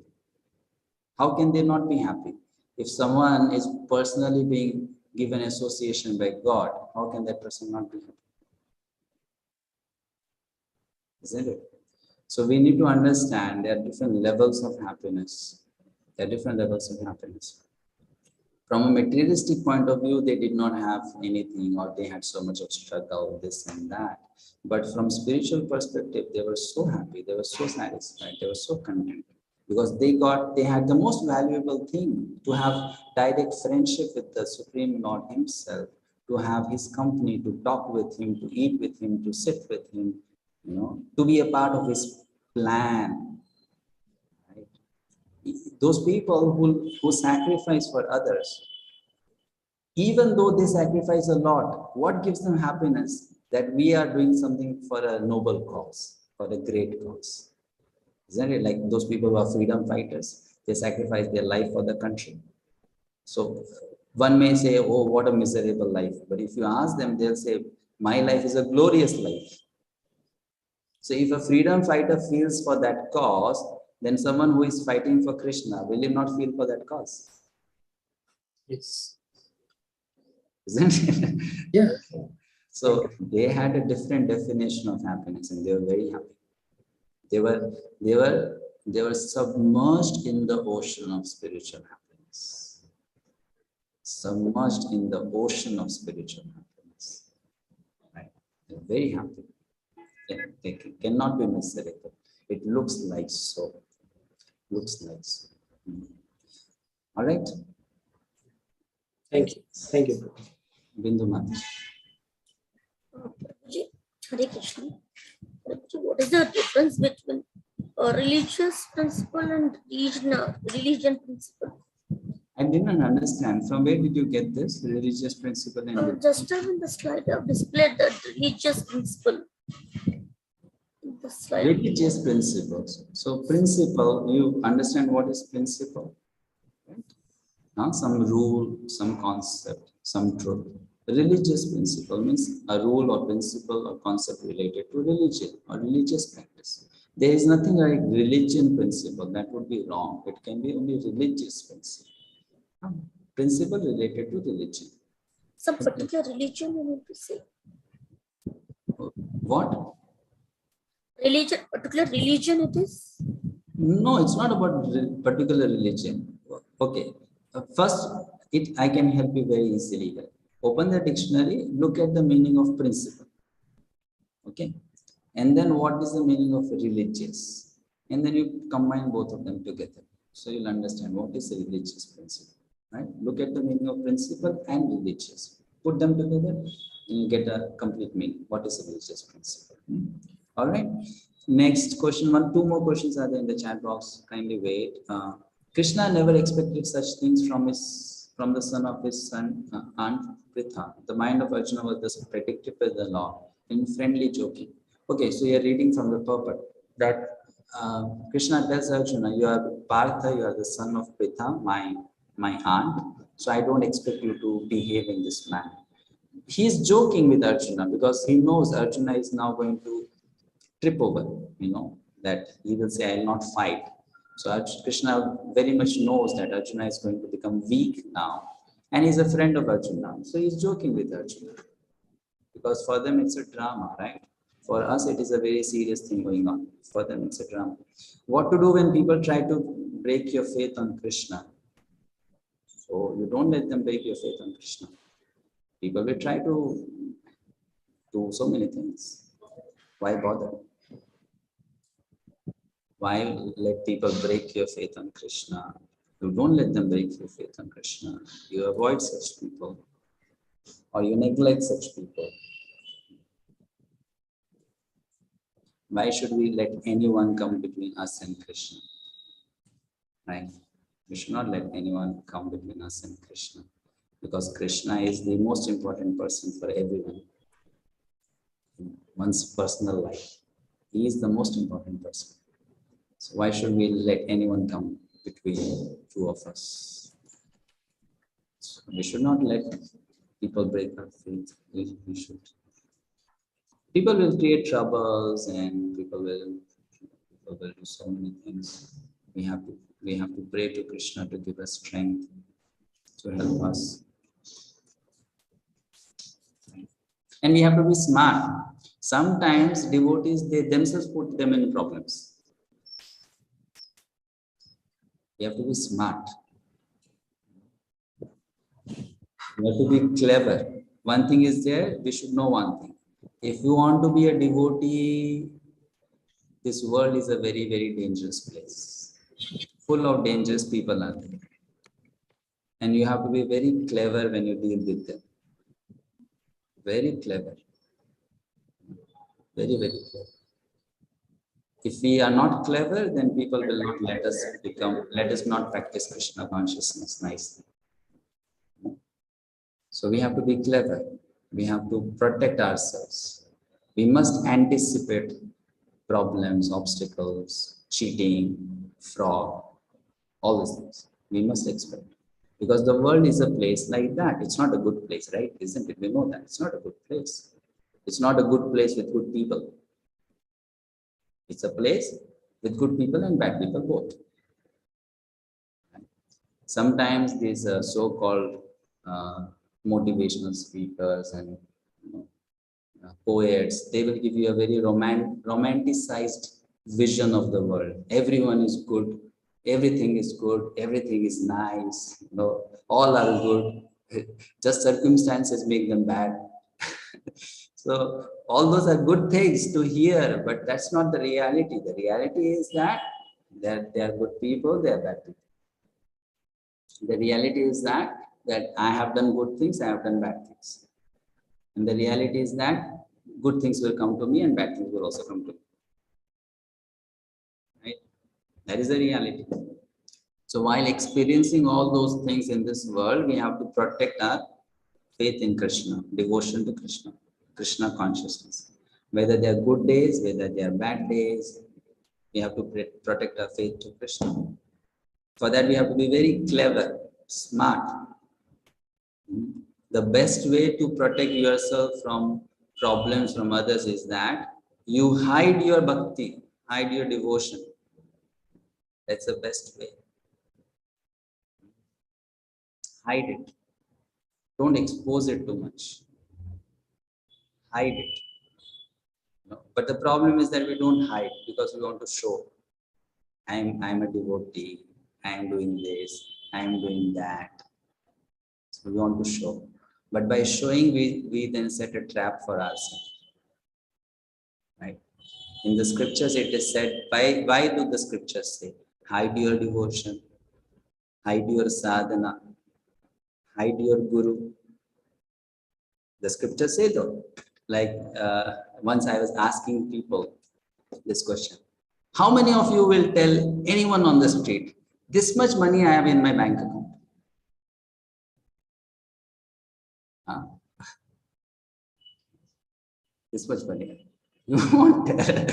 How can they not be happy? If someone is personally being given association by God, how can that person not be happy? Isn't it? So we need to understand there are different levels of happiness. There are different levels of happiness. From a materialistic point of view, they did not have anything, or they had so much of struggle, this and that. But from spiritual perspective, they were so happy, they were so satisfied, they were so content. Because they had the most valuable thing, to have direct friendship with the Supreme Lord himself, to have his company, to talk with him, to eat with him, to sit with him, to be a part of his plan. Right? Those people who sacrifice for others, even though they sacrifice a lot, what gives them happiness? That we are doing something for a noble cause, for a great cause. Isn't it? Like those people who are freedom fighters, they sacrifice their life for the country. So one may say, oh, what a miserable life. But if you ask them, they'll say, my life is a glorious life. So if a freedom fighter feels for that cause, then someone who is fighting for Krishna, will he not feel for that cause? Yes. Isn't it? Yeah. So they had a different definition of happiness, and they were very happy. They were submerged in the ocean of spiritual happiness. Submerged in the ocean of spiritual happiness. Right? They're very happy. They cannot be miserable. It looks like so. Looks like so. All right. Thank you. Thank you. Bindu Mati. Hare Krishna. What is the difference between a religious principle and religion principle? I didn't understand. From where did you get this religious principle? And just in the slide, I have displayed the religious principle. The slide. Religious principles. So principle, you understand what is principle? Right? Now some rule, some concept, some truth. Religious principle means a rule or principle or concept related to religion or religious practice. There is nothing like religion principle. That would be wrong. It can be only religious principle. Principle related to religion. Some particular religion you mean to say? What? Religion, particular religion it is? No, it's not about particular religion. Okay. First, I can help you very easily here. Open the dictionary, look at the meaning of principle. Okay. And then what is the meaning of religious? And then you combine both of them together. So you'll understand what is a religious principle. Right? Look at the meaning of principle and religious. Put them together and you get a complete meaning. What is a religious principle? All right. Next question. Two more questions are there in the chat box. Kindly wait. Krishna never expected such things from the son of his son aunt Pritha. The mind of Arjuna was thus predicted by the law in friendly joking. Okay, so you're reading from the purport that Krishna tells Arjuna, you are Partha, you are the son of Pritha, my aunt. So I don't expect you to behave in this manner. He is joking with Arjuna because he knows Arjuna is now going to trip over, that he will say, I will not fight. So Krishna very much knows that Arjuna is going to become weak now. And he's a friend of Arjuna. So he's joking with Arjuna. Because for them it's a drama, right? For us it is a very serious thing going on. For them it's a drama. What to do when people try to break your faith on Krishna? So you don't let them break your faith on Krishna. People will try to do so many things. Why bother? Why let people break your faith on Krishna? You don't let them break your faith on Krishna. You avoid such people or you neglect such people. Why should we let anyone come between us and Krishna? Right? We should not let anyone come between us and Krishna because Krishna is the most important person for everyone in one's personal life. He is the most important person. So why should we let anyone come between two of us? So we should not let people break our faith. We should. People will create troubles and people will do so many things. We have to pray to Krishna to give us strength to help us. And we have to be smart. Sometimes devotees, they themselves put them in problems. You have to be smart. You have to be clever. One thing is there, we should know one thing. If you want to be a devotee, this world is a very, very dangerous place. Full of dangerous people are there. And you have to be very clever when you deal with them. Very clever. Very, very clever. If we are not clever, then people will not let us not practice Krishna consciousness nicely. So we have to be clever. We have to protect ourselves. We must anticipate problems, obstacles, cheating, fraud, all these things. We must expect. Because the world is a place like that. It's not a good place, right? Isn't it? We know that. It's not a good place. It's not a good place with good people. It's a place with good people and bad people both. Sometimes these so-called motivational speakers and poets, they will give you a very romanticized vision of the world. Everyone is good. Everything is good. Everything is nice. All are good. Just circumstances make them bad. So all those are good things to hear, but that's not the reality. The reality is that they are good people, they are bad people. The reality is that I have done good things, I have done bad things. And the reality is that good things will come to me and bad things will also come to me. Right? That is the reality. So while experiencing all those things in this world, we have to protect our faith in Krishna, devotion to Krishna, Krishna consciousness. Whether they are good days, whether they are bad days, we have to protect our faith to Krishna. For that, we have to be very clever, smart. The best way to protect yourself from problems from others is that you hide your bhakti, hide your devotion. That's the best way. Hide it. Don't expose it too much. Hide it. But the problem is that we don't hide because we want to show. I'm a devotee. I am doing this. I am doing that. So we want to show. But by showing, we then set a trap for ourselves. Right? In the scriptures, it is said, why do the scriptures say? Hide your devotion, hide your sadhana, hide your guru. The scriptures say though. Like once I was asking people this question. How many of you will tell anyone on the street, this much money I have in my bank account? This much money. You won't tell.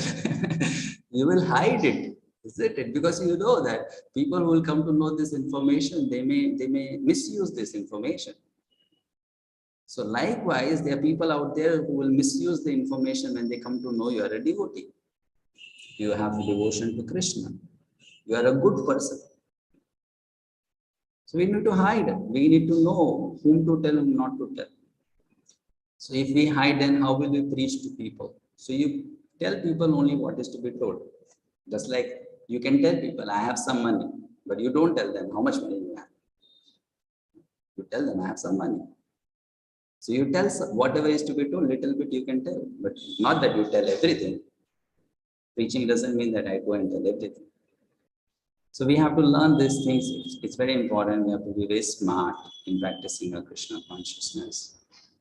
You will hide it, isn't it? Because you know that people who will come to know this information, they may misuse this information. So likewise, there are people out there who will misuse the information when they come to know you are a devotee. You have devotion to Krishna. You are a good person. So we need to hide. We need to know whom to tell and not to tell. So if we hide, then how will we preach to people? So you tell people only what is to be told. Just like you can tell people, I have some money, but you don't tell them how much money you have. You tell them, I have some money. So you tell whatever is to be told, little bit you can tell, but not that you tell everything. Preaching doesn't mean that I go and tell everything. So we have to learn these things. It's very important. We have to be very smart in practicing our Krishna consciousness.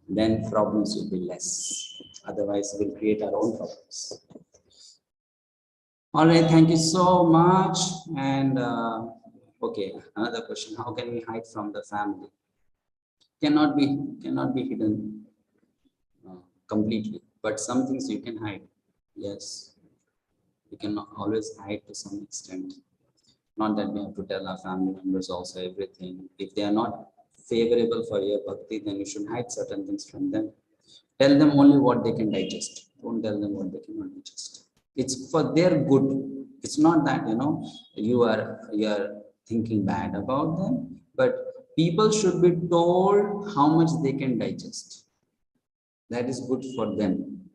Then problems will be less. Otherwise, we'll create our own problems. All right, thank you so much. And okay, another question: how can we hide from the family? Cannot be hidden completely, but some things you can hide. Yes, you can always hide to some extent. Not that we have to tell our family members also everything. If they are not favorable for your bhakti, then you should hide certain things from them. Tell them only what they can digest. Don't tell them what they cannot digest. It's for their good. It's not that you are thinking bad about them, but people should be told how much they can digest. That is good for them.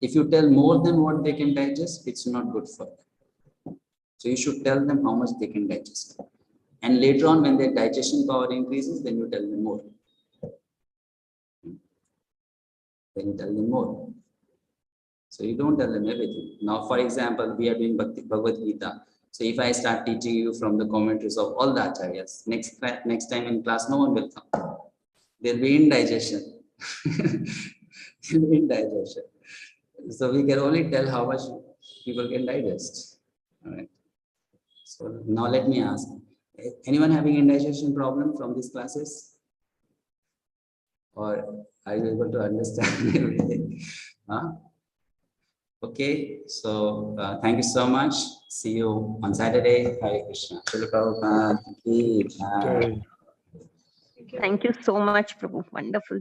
If you tell more than what they can digest, it's not good for them. So you should tell them how much they can digest. And later on, when their digestion power increases, then you tell them more. Then you tell them more. So you don't tell them everything. Now, for example, we are doing Bhagavad-gita. So if I start teaching you from the commentaries of all the acharyas, next time in class, no one will come. There'll be indigestion. There'll be indigestion. So we can only tell how much people can digest. All right. So now let me ask, anyone having indigestion problem from these classes? Or are you able to understand everything? Huh? Okay, so thank you so much. See you on Saturday. Hare Krishna. Srila Prabhupada ki jai. Thank you so much, Prabhu. Wonderful.